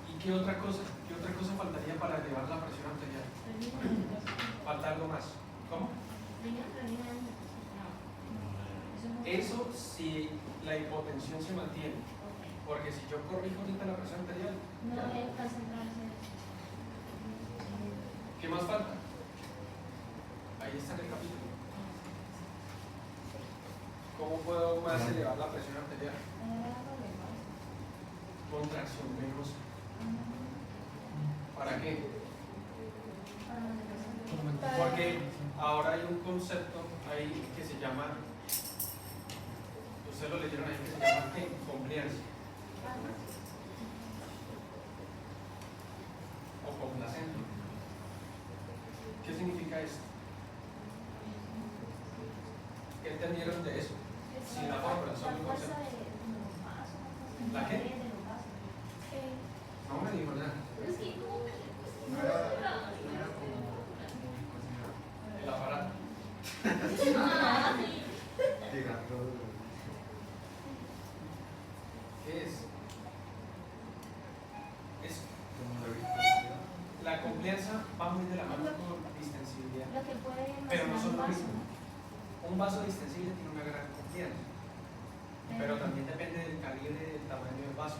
¿Y qué otra cosa faltaría para elevar la presión arterial? Falta algo más. ¿Cómo? Eso si la hipotensión se mantiene. Porque si yo corrijo ahorita la presión arterial. ¿Qué más falta? Ahí está en el capítulo. ¿Cómo puedo más elevar la presión arterial? Contracción venosa. ¿Para qué? Porque ahora hay un concepto ahí que se llama, ustedes lo leyeron ahí, que se llama ¿qué? Compliance o complacencia. ¿Qué significa esto? ¿Qué entendieron de eso? Si la fórmula, solo un concepto. ¿La qué? No me dijo nada. El aparato. ¿Qué es? Eso. La confianza va muy de la mano con distensibilidad. Pero no son lo mismo. Un vaso distensible tiene una gran confianza. Pero también depende del calibre del tamaño del vaso.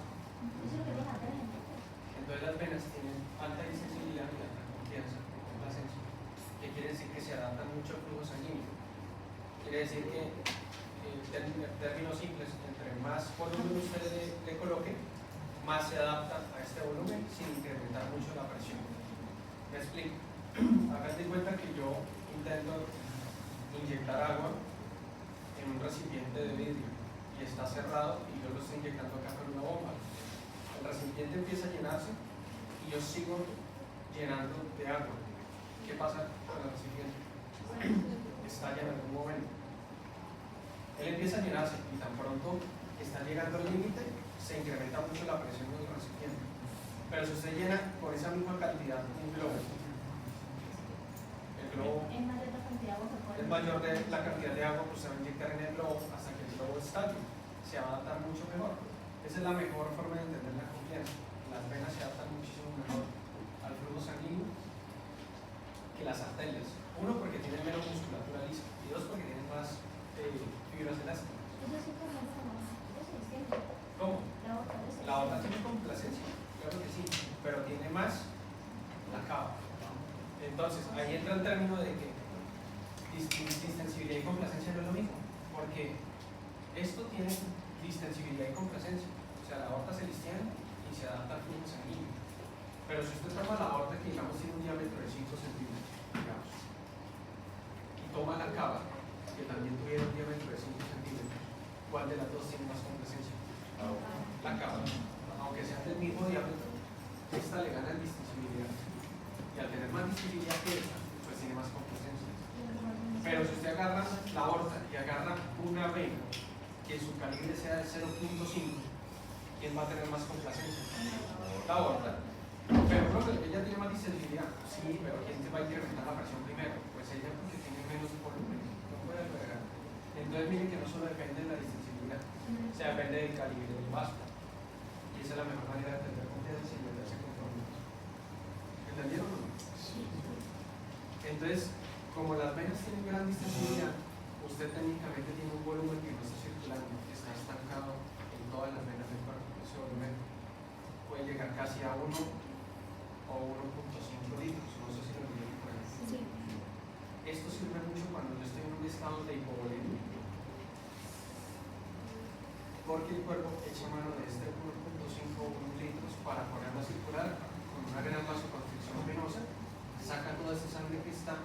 Entonces las venas tienen alta distensibilidad y alta confianza, complacencia, que quiere decir que se adaptan mucho al flujo sanguíneo. Quiere decir que, en términos simples, entre más volumen usted le coloque, más se adapta a este volumen sin incrementar mucho la presión. ¿Me explico? Hagan de cuenta que yo intento inyectar agua en un recipiente de vidrio y está cerrado y yo lo estoy inyectando acá con una bomba. El recipiente empieza a llenarse y yo sigo llenando de agua. ¿Qué pasa con el recipiente? Estalla en algún momento. Él empieza a llenarse y tan pronto está llegando al límite, se incrementa mucho la presión del recipiente. Pero si usted llena con esa misma cantidad un globo, el globo es mayor de la cantidad de agua que usted va a inyectar en el globo hasta que el globo estalle. Se va a adaptar mucho mejor. Esa es la mejor forma de entender la confianza. Las venas se adaptan muchísimo mejor al flujo sanguíneo que las arterias. Uno, porque tienen menos musculatura lisa, y dos, porque tienen más fibras elásticas. ¿Cómo? La otra tiene complacencia, claro que sí, pero tiene más la cava. Entonces, ahí entra el término de que distensibilidad y complacencia no es lo mismo, porque esto tiene distensibilidad y complacencia. O sea, la aorta se listiana y se adapta al flujo sanguíneo. Pero si usted toma la aorta que digamos tiene un diámetro de 5 centímetros, digamos, y toma la cava, que también tuviera un diámetro de 5 centímetros, ¿cuál de las dos tiene más complacencia? La cava. Aunque sean del mismo diámetro, esta le gana en distensibilidad. Y al tener más distensibilidad que esta, pues tiene más complacencia. Pero si usted agarra la aorta y agarra una vena que su calibre sea de 0.5, ¿quién va a tener más complacencia? La aorta. Pero no, ella tiene más distensibilidad. Sí, pero ¿quién se va a sea, depende del calibre del vaso. Y esa es la mejor manera de tener confianza y meterse con fórmulas. ¿Entendieron o no? Entonces, como las venas tienen gran distensibilidad, usted técnicamente tiene un volumen que no está circulando, que está estancado en todas las venas del cuerpo. Ese volumen puede llegar casi a 1 o 1.5 litros, no sé si lo entienden por ahí. Sí. Esto sirve mucho cuando yo estoy en un estado de hipovolemia, porque el cuerpo echa mano de este 1.5 o 1 litros para ponerlo a circular con una gran vasoconstricción venosa, saca toda esa sangre que está,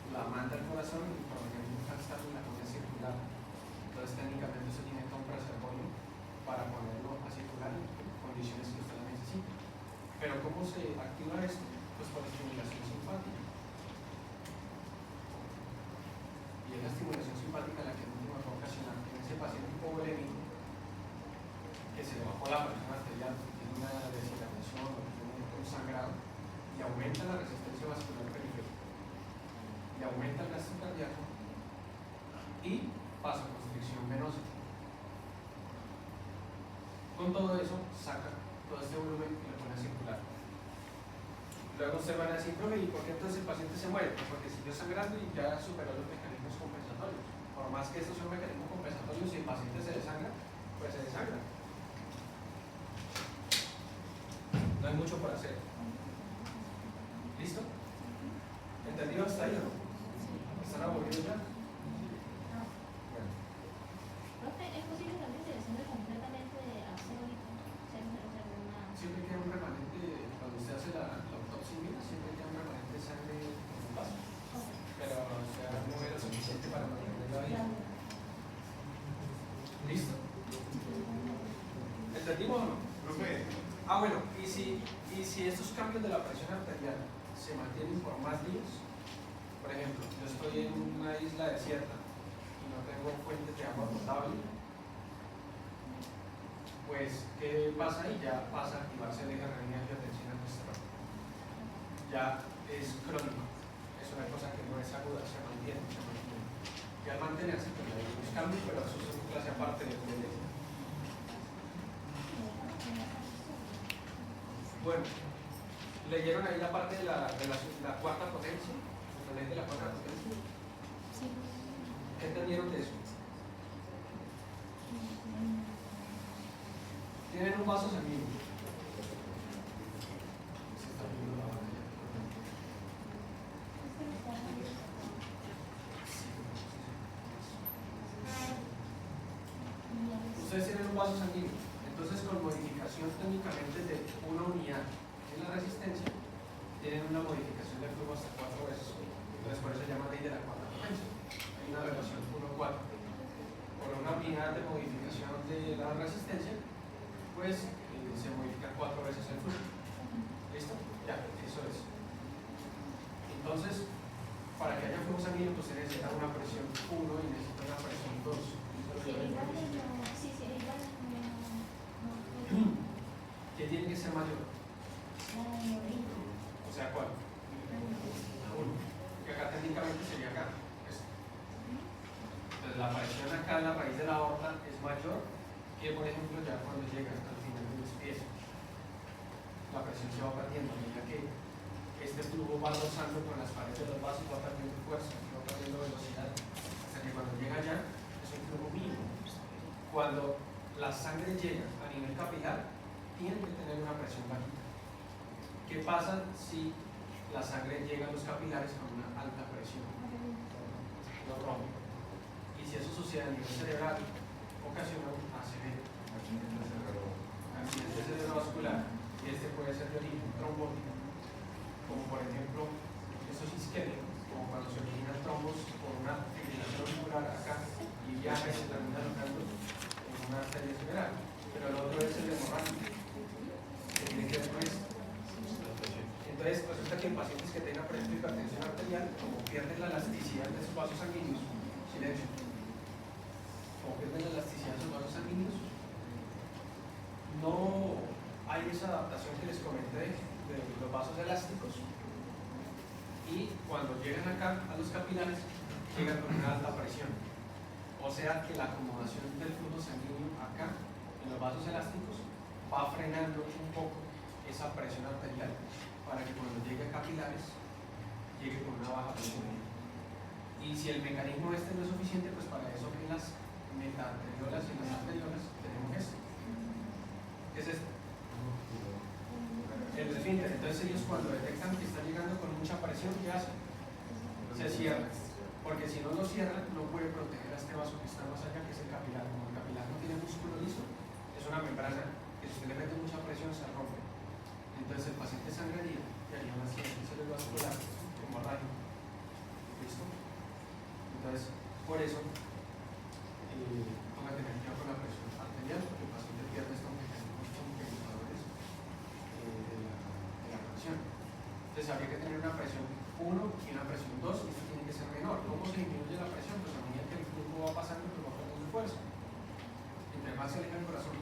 la manda al corazón y por ejemplo la pone a circular. Entonces técnicamente se tiene que comprar ese apoyo para ponerlo a circular en condiciones que usted la necesita. Pero ¿cómo se activa esto? Pues por estimulación simpática. Y es la estimulación simpática la que en última va a ocasionar en ese paciente hipovolémico que se le bajó la presión arterial, tiene una deshidratación o tiene un sangrado y aumenta la resistencia vascular periférica y aumenta el gasto cardíaco y vasoconstricción venosa. Con todo eso saca todo este volumen y lo pone a circular. Luego se van a decir, profe, ¿y por qué entonces el paciente se muere? Pues porque siguió sangrando y ya superó los mecanismos compensatorios. Por más que estos son mecanismos compensatorios, si el paciente se desangra, pues se desangra. No hay mucho por hacer. ¿Listo? ¿Entendido hasta ahí o no? ¿Están aburridos ya? Bueno. Profe, ¿es posible también que se desciende completamente a cero litros? Siempre queda un remanente, cuando usted hace la autopsia, siempre queda un remanente de sangre en su vaso. Pero se va a mover lo suficiente para mantenerlo ahí. ¿Listo? ¿Entendimos o no? Ah, bueno, y si estos cambios de la presión arterial se mantienen por más días, por ejemplo, yo estoy en una isla desierta y no tengo fuentes de agua potable, pues, ¿qué pasa ahí? Ya pasa a activarse el eje renina-angiotensina aldosterona. Ya es crónico, es una cosa que no es aguda, se mantiene. Y al mantenerse, pues hay unos cambios, pero eso es una clase aparte del problema. Bueno, ¿leyeron ahí la parte de la cuarta potencia? ¿La ley de la cuarta potencia? Sí. ¿Qué entendieron de eso? Tienen un vaso sanguíneo. Ustedes tienen un vaso sanguíneo. Entonces, con modificación técnicamente de una unidad en la resistencia, tienen una modificación del flujo hasta 4 veces. Entonces, por eso se llama ley de la cuarta potencia. Hay una relación 1-4. Por una unidad de modificación de la resistencia, pues se modifica 4 veces el flujo. ¿Listo? Ya, eso es. Entonces, para que haya flujo sanguíneo, pues se necesita una presión 1 y necesita una presión 2. ¿Qué tiene que ser mayor? O sea, ¿cuál? 1. Que acá técnicamente sería acá. Entonces la presión acá en la raíz de la aorta es mayor que, por ejemplo, ya cuando llega al final de los pies. La presión se va perdiendo a medida que este flujo va rozando con las paredes de los vasos, va perdiendo fuerza, va perdiendo velocidad, hasta que cuando llega allá es un flujo mínimo. Cuando la sangre llega a nivel capilar, tiene que tener una presión bajita. ¿Qué pasa si la sangre llega a los capilares con una alta presión? Lo rompe. Y si eso sucede a nivel cerebral, ocasiona un ACV, accidente cerebrovascular, y este puede ser de origen trombótico, como por ejemplo, esto es isquémico, como cuando se originan trombos por una fibrilación auricular acá y viaja y se termina alojando en una arteria cerebral. Pero el otro es el hemorrágico, que tiene que ver con esto. Entonces, resulta que en pacientes que tengan, por ejemplo, hipertensión arterial, como pierden la elasticidad de sus vasos sanguíneos, silencio, como pierden la elasticidad de sus vasos sanguíneos, no hay esa adaptación que les comenté de los vasos elásticos, y cuando llegan acá a los capilares, llegan con una alta presión. O O sea que la acomodación del flujo sanguíneo acá, en los vasos elásticos, va frenando un poco esa presión arterial para que cuando llegue a capilares, llegue con una baja presión. Y si el mecanismo este no es suficiente, pues para eso en las metaarteriolas y en las arteriolas tenemos esto. ¿Qué es esto? El esfínter. Entonces ellos cuando detectan que está llegando con mucha presión, ¿qué hacen? Se cierra. Porque si no lo cierran, no puede proteger a este vaso que está más allá, que es el capilar. Como el capilar no tiene músculo liso, es una membrana que si usted le mete mucha presión se rompe. Entonces el paciente sangraría y haría una accidente cerebrovascular como rayo. ¿Listo? Entonces, por eso, ponga tener cuidado con la presión arterial, porque el paciente pierde estos mecanismos compensadores de la presión. Entonces habría que tener una presión 1 y una presión 2, y esto tiene que ser menor. ¿Cómo se disminuye la presión? Pues a medida que el flujo va pasando, pues va perdiendo fuerza. Entre más se aleja el corazón,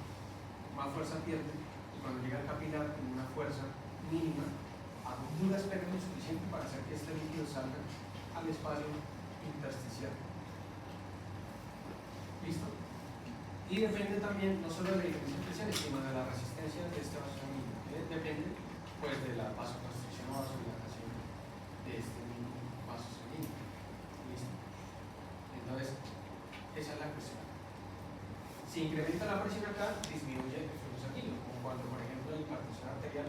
más fuerza pierde, y cuando llega al capilar tiene una fuerza mínima, a duras penas lo suficiente para hacer que este líquido salga al espacio intersticial. ¿Listo? Y depende también no solo de la diferencia de presiones, sino de la resistencia de este vaso sanguíneo. Depende pues de la vasoconstricción o vasodilatación de este mismo vaso sanguíneo. ¿Listo? Entonces, esa es la cuestión. Si incrementa la presión acá, disminuye el flujo sanguíneo, como cuando, por ejemplo, la hipertensión arterial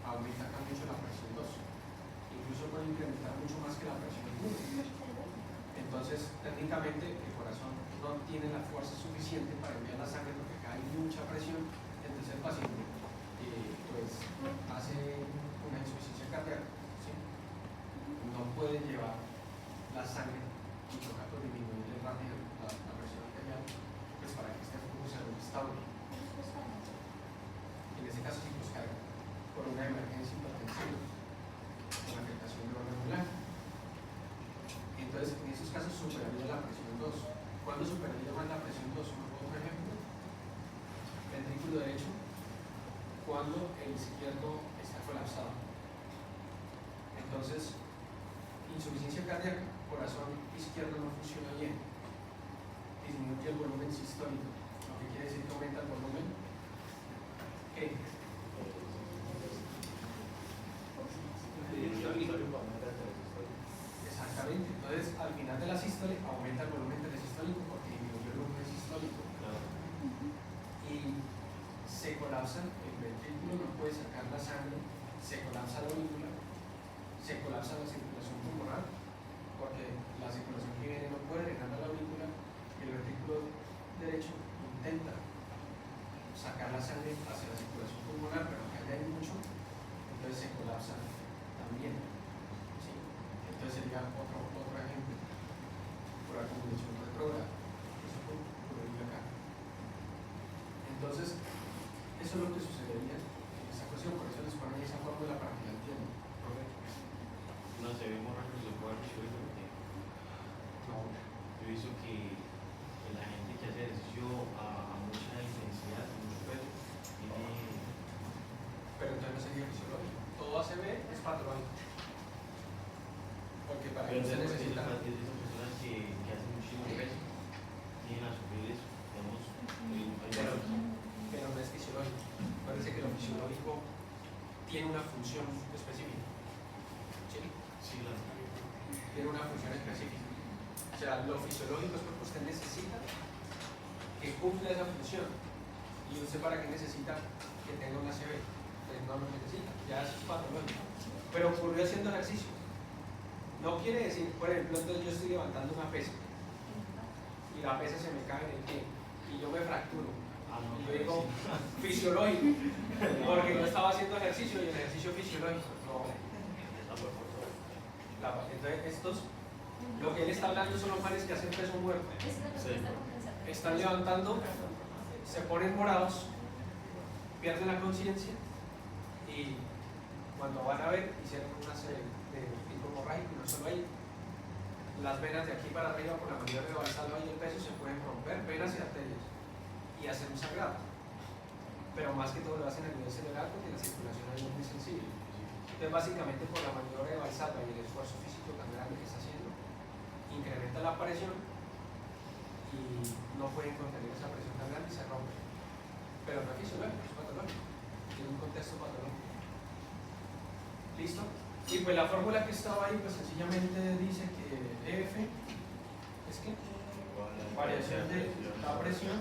aumenta acá mucho la presión 2. Incluso puede incrementar mucho más que la presión 1. Entonces, técnicamente, el corazón no tiene la fuerza suficiente para enviar la sangre porque acá hay mucha presión. Entonces, el paciente pues hace una insuficiencia cardíaca, ¿sí? No puede llevar la sangre y toca por disminuir rápido la presión arterial, pues para que este flujo sea estable. En ese caso, sí, pues carga por una emergencia hipertensiva con afectación de órgano blanco. Entonces, en esos casos superaría la presión 2. ¿Cuándo superaría más la presión 2? Otro ejemplo, ventrículo derecho, cuando el izquierdo está colapsado. Entonces, insuficiencia cardíaca, corazón izquierdo no funciona bien, disminuye el volumen sistólico, lo que quiere decir que aumenta el volumen. ¿Qué? Exactamente. Entonces, al final de la sístole aumenta el volumen telesistólico porque disminuye el volumen sistólico. Y se colapsa el ventrículo, no puede sacar la sangre, se colapsa la aurícula, se colapsa la circulación pulmonar, porque la circulación que viene no puede drenar a la aurícula y el ventrículo derecho intenta sacar la sangre hacia la circulación pulmonar, pero acá ya hay mucho, entonces se colapsa también. ¿Sí? Entonces sería otro ejemplo por acumulación retrógrada. Eso ocurriría acá. Entonces, eso es lo que sucedería en esta cuestión, por eso les ponen esa fórmula para que la entiendan. No se ve hemorragias de cuarto, No. yo he visto que la gente que hace ejercicio a mucha intensidad, mucho peso, tiene... Pero entonces no sería fisiológico. Todo ACV es patológico. Porque para eso se necesita. Esas personas que hacen muchísimo peso tienen a sufrir eso. Pero no es fisiológico. Parece que lo fisiológico tiene una función específica. ¿Sí? Sí, claro. Tiene una función específica. O sea, lo fisiológico es porque usted necesita que cumpla esa función. Y usted para qué necesita que tenga una ACV. Pues no lo necesita. Ya es patológico. Pero ocurrió haciendo ejercicio. No quiere decir, por ejemplo, entonces yo estoy levantando una pesa y la pesa se me cae en el pie y yo me fracturo. Y yo digo fisiológico, porque yo estaba haciendo ejercicio y el ejercicio fisiológico. No. Entonces estos, lo que él está hablando son los manes que hacen peso muerto. Están levantando, se ponen morados, pierden la conciencia y cuando van a ver hicieron una serie de tipo hemorrágico, y no solo ahí. Las venas de aquí para arriba por la maniobra de Valsalva y el peso se pueden romper, venas y arterias, y hacer un sangrado. Pero más que todo lo hacen a nivel cerebral porque la circulación ahí es muy sensible. Entonces básicamente por la maniobra de Valsalva y el esfuerzo físico tan grande que está haciendo, incrementa la presión y no pueden contener esa presión tan grande y se rompen. Pero no es fisiológico, es patológico. Tiene un contexto patológico. ¿Listo? Y pues la fórmula que estaba ahí, pues sencillamente dice que F es que variación de la presión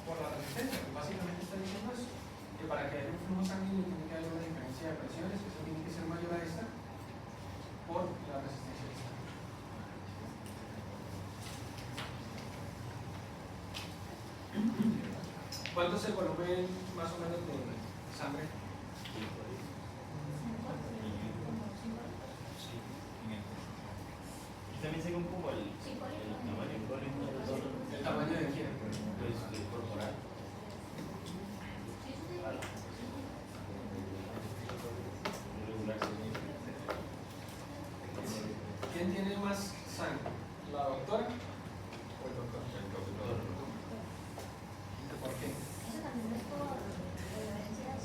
por la resistencia. Pues básicamente está diciendo eso, que para que haya un flujo sanguíneo tiene que haber una diferencia de presiones, eso tiene que ser mayor a esta por la resistencia de esta. ¿Cuánto es el volumen más o menos de sangre? También según como el tamaño ¿El tamaño de quién? pues, corporal. ¿Quién tiene más sangre? ¿La doctora o el doctor? ¿Por qué? Eso también es por preferencias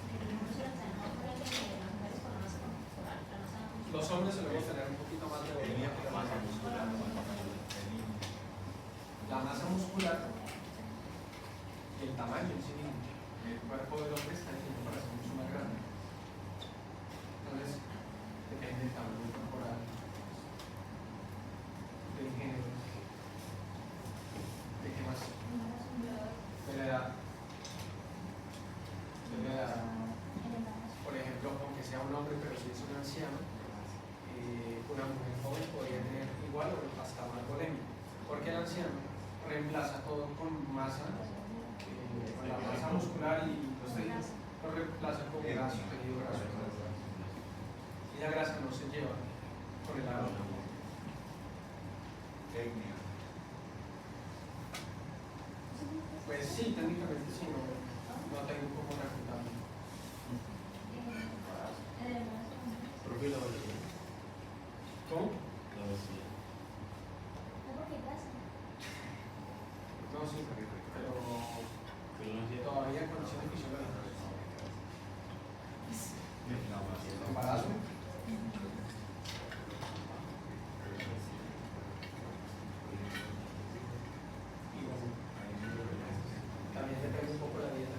que tenemos en la mujer que las mujeres con la masa corporal, la masa muscular. Los hombres solemos tener un poquito más de volumen que la masa muscular. La masa muscular y el tamaño en sí mismo. El cuerpo del hombre está hecho para ser mucho más grande. Entonces, depende del tamaño corporal, del género, de qué más, de la edad. De la edad. Por ejemplo, aunque sea un hombre, pero si es un anciano, una mujer joven podría tener igual o hasta más volemia. Porque el anciano reemplaza todo con masa, con la masa muscular y los tejidos, lo reemplaza con grasa, tejido graso. Y la grasa no se lleva con el agua. Pues sí, técnicamente sí, no tengo cómo refutarlo. Profe, la obesidad. ¿Cómo? La obesidad. No, sí, pero Pero no sé. todavía en condiciones fisiológicas. Embarazo. Y bueno, también depende un poco de la dieta.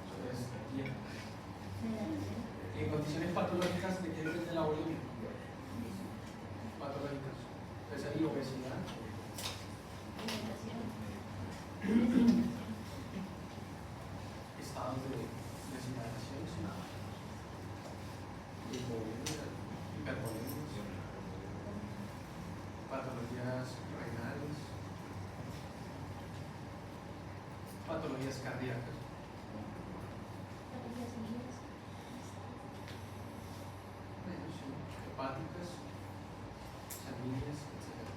Entonces, dieta. Y en condiciones patológicas, ¿de qué depende la bulimia? Patológicas. Entonces hay obesidad. Estados de deshidratación, sí. Hipervolemia, patologías renales, patologías cardíacas, hepáticas, sanguíneas, etc.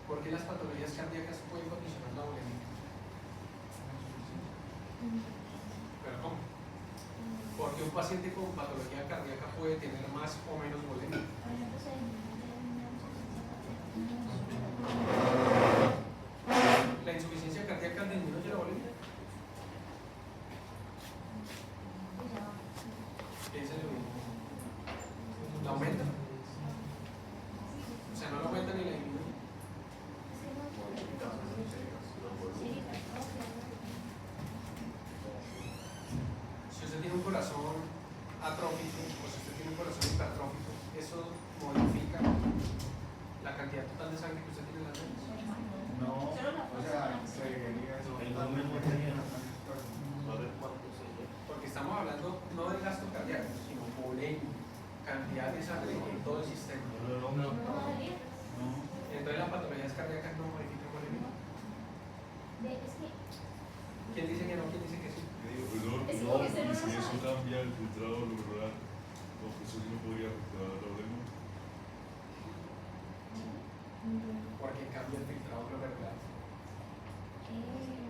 ¿Por qué las patologías cardíacas pueden condicionar la bulimia? ¿Pero cómo? Porque un paciente con patología cardíaca puede tener más o menos bulimia. ¿La insuficiencia cardíaca disminuye la bulimia? Piénselo bien. ¿La aumenta? O sea, no la aumenta ni la disminuye. Si usted tiene un corazón atrófico o si usted tiene un corazón hipertrófico, eso modifica la cantidad total de sangre que usted tiene en las venas. No, o sea, se vería eso. El volumen no tenía. Porque estamos hablando no del gasto cardíaco, sino volemia, cantidad de sangre en todo el sistema. Entonces las patologías cardíacas no modifican volemia. ¿Quién dice que no? ¿Quién dice que sí? No, Si eso cambia el filtrado glomerular, pues eso no podría afectar la bulimia. Porque cambia el filtrado glomerular.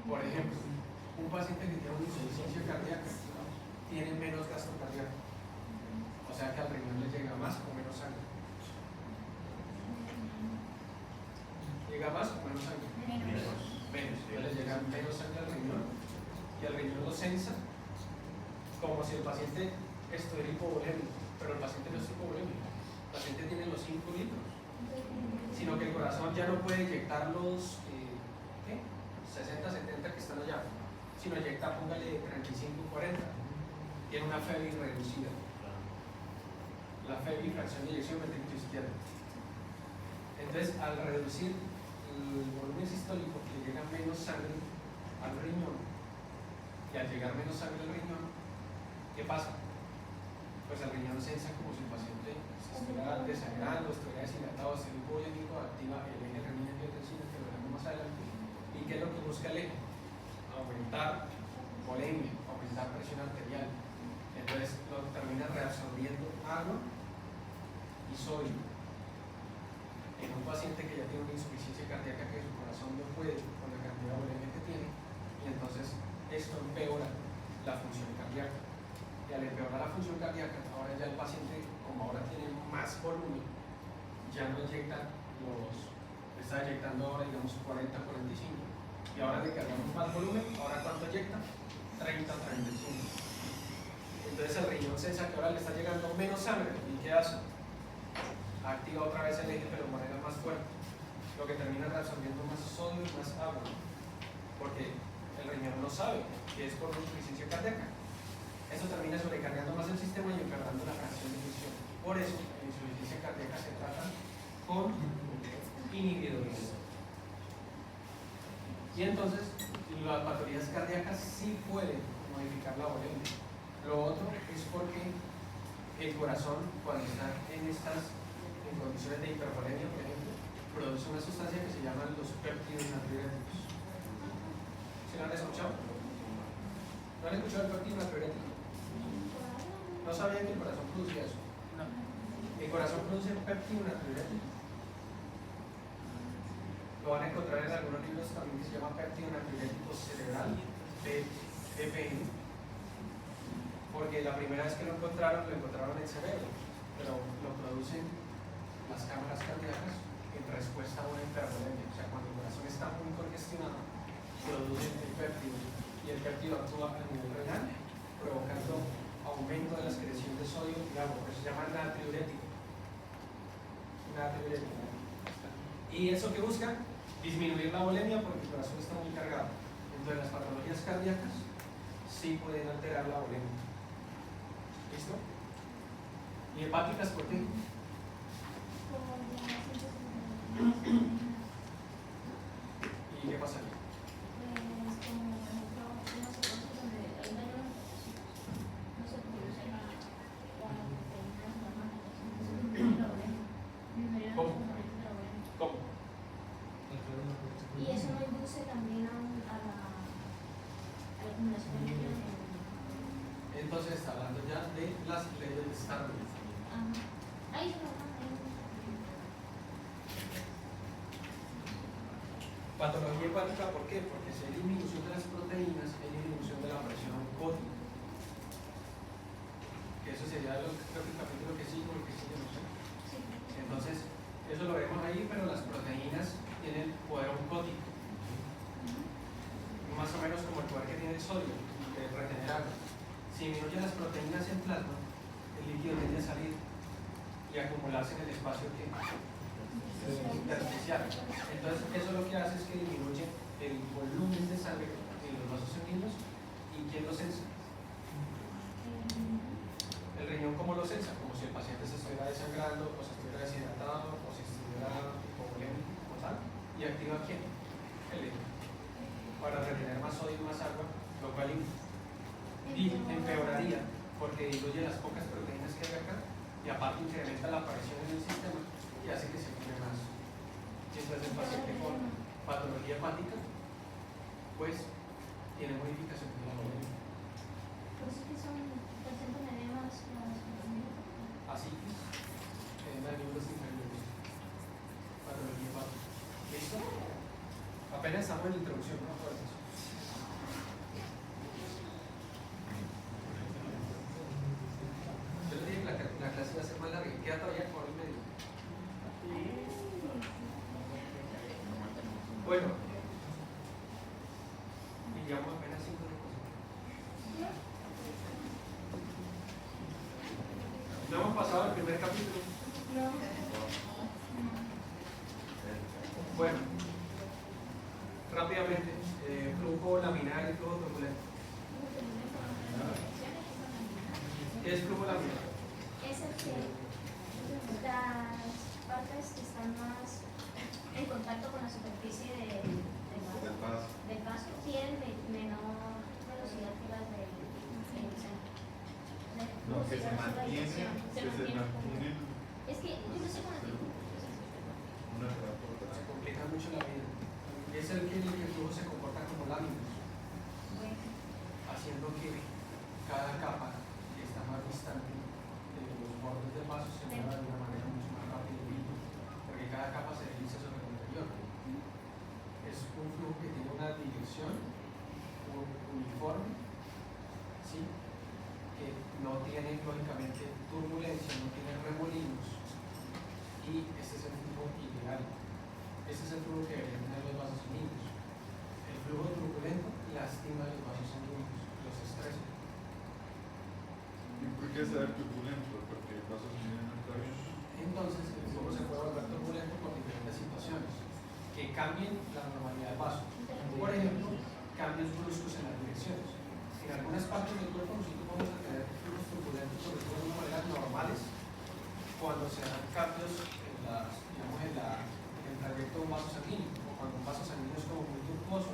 Por ejemplo, un paciente que tiene una insuficiencia cardíaca tiene menos gasto cardíaco. O sea que al riñón le llega más o menos sangre. ¿Llega más o menos sangre? Menos. Entonces le llega menos sangre al riñón y al riñón lo sensa como si el paciente estuviera hipovolémico, pero el paciente no es hipovolémico. El paciente tiene los 5 litros sino que el corazón ya no puede eyectar los 60, 70 que están allá, sino eyecta, póngale 35, 40. Tiene una FEBI reducida. La FEBI, fracción de eyección ventrículo izquierdo. Entonces, al reducir el volumen sistólico, que llega menos sangre al riñón, y al llegar menos sangre al riñón, ¿qué pasa? Pues el riñón sensa como si el paciente se estuviera desangrando, estuviera deshidratado, se hipovolémico, activa el eje renina-angiotensina, que lo veremos más adelante. ¿Y qué es lo que busca el eje? Aumentar volemia, aumentar presión arterial. Entonces lo termina reabsorbiendo agua y sodio. En un paciente que ya tiene una insuficiencia cardíaca, que su corazón no puede con la cantidad de volemia que tiene, y entonces esto empeora la función cardíaca. Y al empeorar la función cardíaca, ahora ya el paciente, como ahora tiene más volumen, ya no eyecta está eyectando ahora digamos 40, 45. Y ahora le cargamos más volumen, ahora ¿cuánto eyecta? 30, 35. Entonces el riñón sensa que ahora le está llegando menos sangre, ¿y qué hace? Activa otra vez el eje pero de manera más fuerte, lo que termina reabsorbiendo más sodio y más agua, porque el riñón no sabe que es por insuficiencia cardíaca. Eso termina sobrecargando más el sistema y empeorando la fracción de eyección. Por eso la insuficiencia cardíaca se trata con inhibidores. Y entonces las patologías cardíacas sí pueden modificar la volemia. Lo otro es porque el corazón, cuando está en condiciones de hipervolemia, por ejemplo, produce una sustancia que se llaman los péptidos natriuréticos. ¿Se lo han escuchado? ¿No han escuchado el péptido natriurético? ¿No sabían que el corazón producía eso? No. El corazón produce péptido natriurético. Lo van a encontrar en algunos libros también que se llama péptido natriurético cerebral, PPN, porque la primera vez que lo encontraron en el cerebro, pero lo producen las cámaras cardíacas en respuesta a una hipervolemia. O sea, cuando el corazón está muy congestionado, producen el péptido, y el péptido actúa a nivel renal, provocando aumento de la excreción de sodio y agua, que se llama natriurético. ¿Y eso que busca? Disminuir la volemia porque el corazón está muy cargado. Entonces las patologías cardíacas sí pueden alterar la volemia. ¿Listo? ¿Y hepáticas por qué? ¿Y qué pasa aquí? ¿Cómo? Y eso no induce también a la acumulación de líquidos. Entonces está hablando ya de las leyes de Starling. Ahí Patología hepática, ¿por qué? Porque si hay disminución de las proteínas, hay disminución de la presión oncótica. Que eso sería creo que el capítulo que sigue o el que sigue, no sé. Entonces, eso lo vemos ahí, pero las proteínas tienen poder oncótico. Más o menos como el poder que tiene el sodio, que retener agua. Si disminuyen las proteínas en plasma, el líquido tiende a salir y acumularse en el espacio que intersticial. Entonces, eso lo que hace es que disminuye el volumen de sangre en los vasos sanguíneos. ¿Y quién lo sensa? El riñón, ¿cómo lo sensa? Como si el paciente se estuviera desangrando, o se estuviera deshidratado, o se estuviera hipovolémico o tal. ¿Y activa quién? El eje. Para retener más sodio y más agua, lo cual empeoraría porque diluye las pocas proteínas que hay acá y aparte incrementa la presión en el sistema y hace que se queme más. Y entonces el paciente con patología hepática pues tiene modificación de la volemia. Por eso que son presentan edemas Así que en la libros inferiores. Patología hepática. ¿Listo? Apenas estamos en la introducción, ¿no? Yo les dije que la clase iba a ser más larga, queda todavía por el medio. Bueno, y llevamos apenas 5 minutos. No hemos pasado el primer capítulo. Bueno, rápidamente, flujo laminar y flujo turbulento. ¿Qué es flujo laminar? Es el que las partes que están más en contacto con la superficie del vaso tienen menor velocidad que las de inducción. No, que se mantiene. Es que yo no sé cómo decirlo. Se complica mucho la vida. Es el que el flujo se comporta como láminas, Bueno, haciendo que cada capa que está más distante de los bordes del vaso se mueva de una manera mucho más rápida y limpia, porque cada capa se desliza sobre el anterior. Es un flujo que tiene una dirección uniforme, ¿sí? Que no tiene lógicamente turbulencia, no tiene remolinos, y este es el flujo ideal. Este es el flujo que deberían tener los vasos sanguíneos. El flujo turbulento lastima los vasos sanguíneos, los estresa. ¿Y por qué ser turbulento? Porque el vaso sanguíneo no está bien. Entonces el flujo se puede volver turbulento por diferentes situaciones que cambien la normalidad del vaso. Por ejemplo, cambios bruscos en las direcciones. En algunas partes del cuerpo nosotros vamos a tener flujos turbulentos, sobre todo de una manera normales, cuando se dan cambios en el trayecto de un vaso sanguíneo, o cuando un vaso sanguíneo es como muy turbuoso,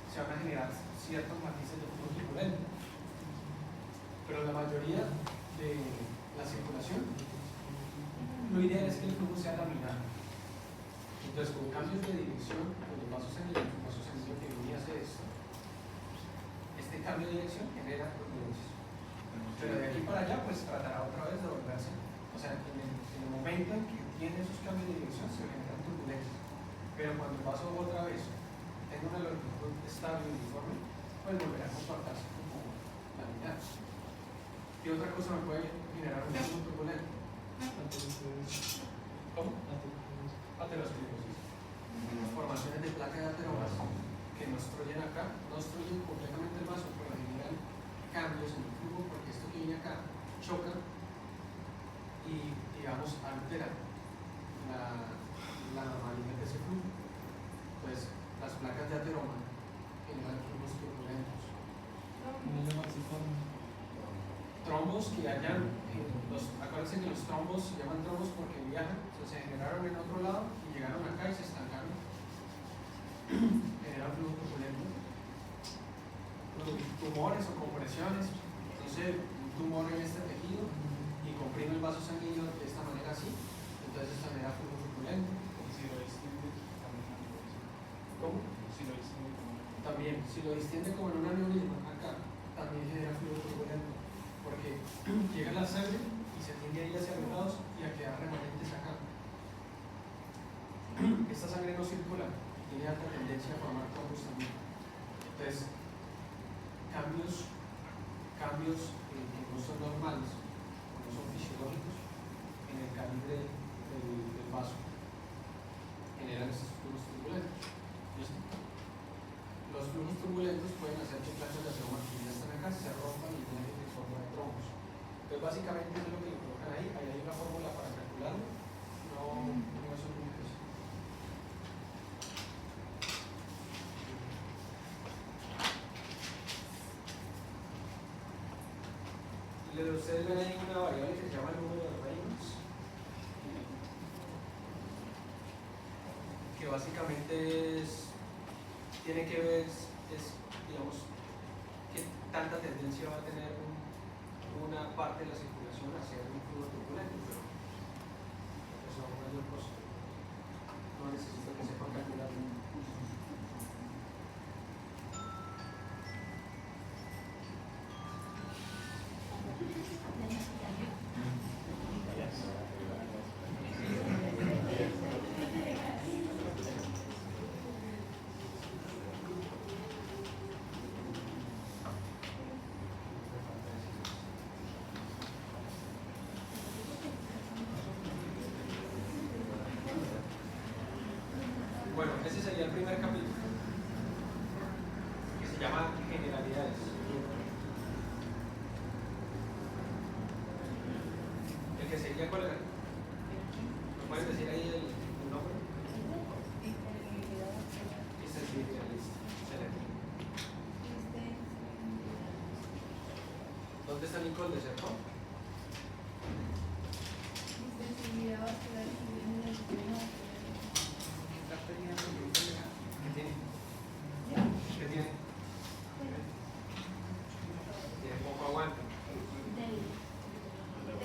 se van a generar ciertos matices de flujo turbulento. Pero la mayoría de la circulación, lo ideal es que el flujo sea laminar. Entonces, con cambios de dirección de los vasos sanguíneos, un vaso sanguíneo que venía a hacer esto, este cambio de dirección genera turbulencias. Pero de aquí para allá, pues tratará otra vez de volverse. O sea, en el momento en que tiene esos cambios de dirección, se generan turbulencias. Pero cuando el vaso otra vez tenga una longitud estable y uniforme, pues volverá a comportarse como laminar. ¿Qué otra cosa me puede generar un flujo turbulento? ¿Cómo? Aterosclerosis. Formaciones de placa de ateromas que no obstruyen acá, no obstruyen completamente el vaso, pero generan cambios en el flujo porque esto que viene acá choca y, digamos, altera la normalidad de ese flujo. Entonces, las placas de ateroma generan flujos turbulentos. Trombos que hayan, acuérdense que los trombos se llaman trombos porque viajan, o sea, se generaron en otro lado y llegaron acá y se estancaron. Generan flujo turbulento. Tumores o compresiones, entonces un tumor en este tejido y comprime el vaso sanguíneo de esta manera así, entonces esto genera flujo turbulento. Si lo distiende, ¿Cómo? También, si lo distiende como en un aneurisma acá, también genera flujo turbulento, porque llega la sangre y se tiende ahí hacia los lados y a quedar remanentes acá. Esta sangre no circula, tiene alta tendencia a formar trombos también. Entonces, cambios que no son normales, no son fisiológicos, en el calibre del vaso, generan estos flujos turbulentos. ¿Listo? Los flujos turbulentos pueden hacer que placas de ateroma que ya están acá se rompan y tienen de forma de trombos. Entonces, básicamente eso es lo que le colocan ahí. Ahí hay una fórmula para calcularlo. No es un número. Ustedes ven ahí una variable que se llama el número de Reynolds, que básicamente tiene que ver, digamos, qué tanta tendencia va a tener una parte de la circulación hacia un flujo turbulento, pero eso no es mayor cosa. No necesito que sepan calcularlo. Bueno, ese sería el primer capítulo, que se llama Generalidades. El que seguía, ¿cuál era? ¿Me puedes decir ahí el nombre? diagnóstico del de CERCOM?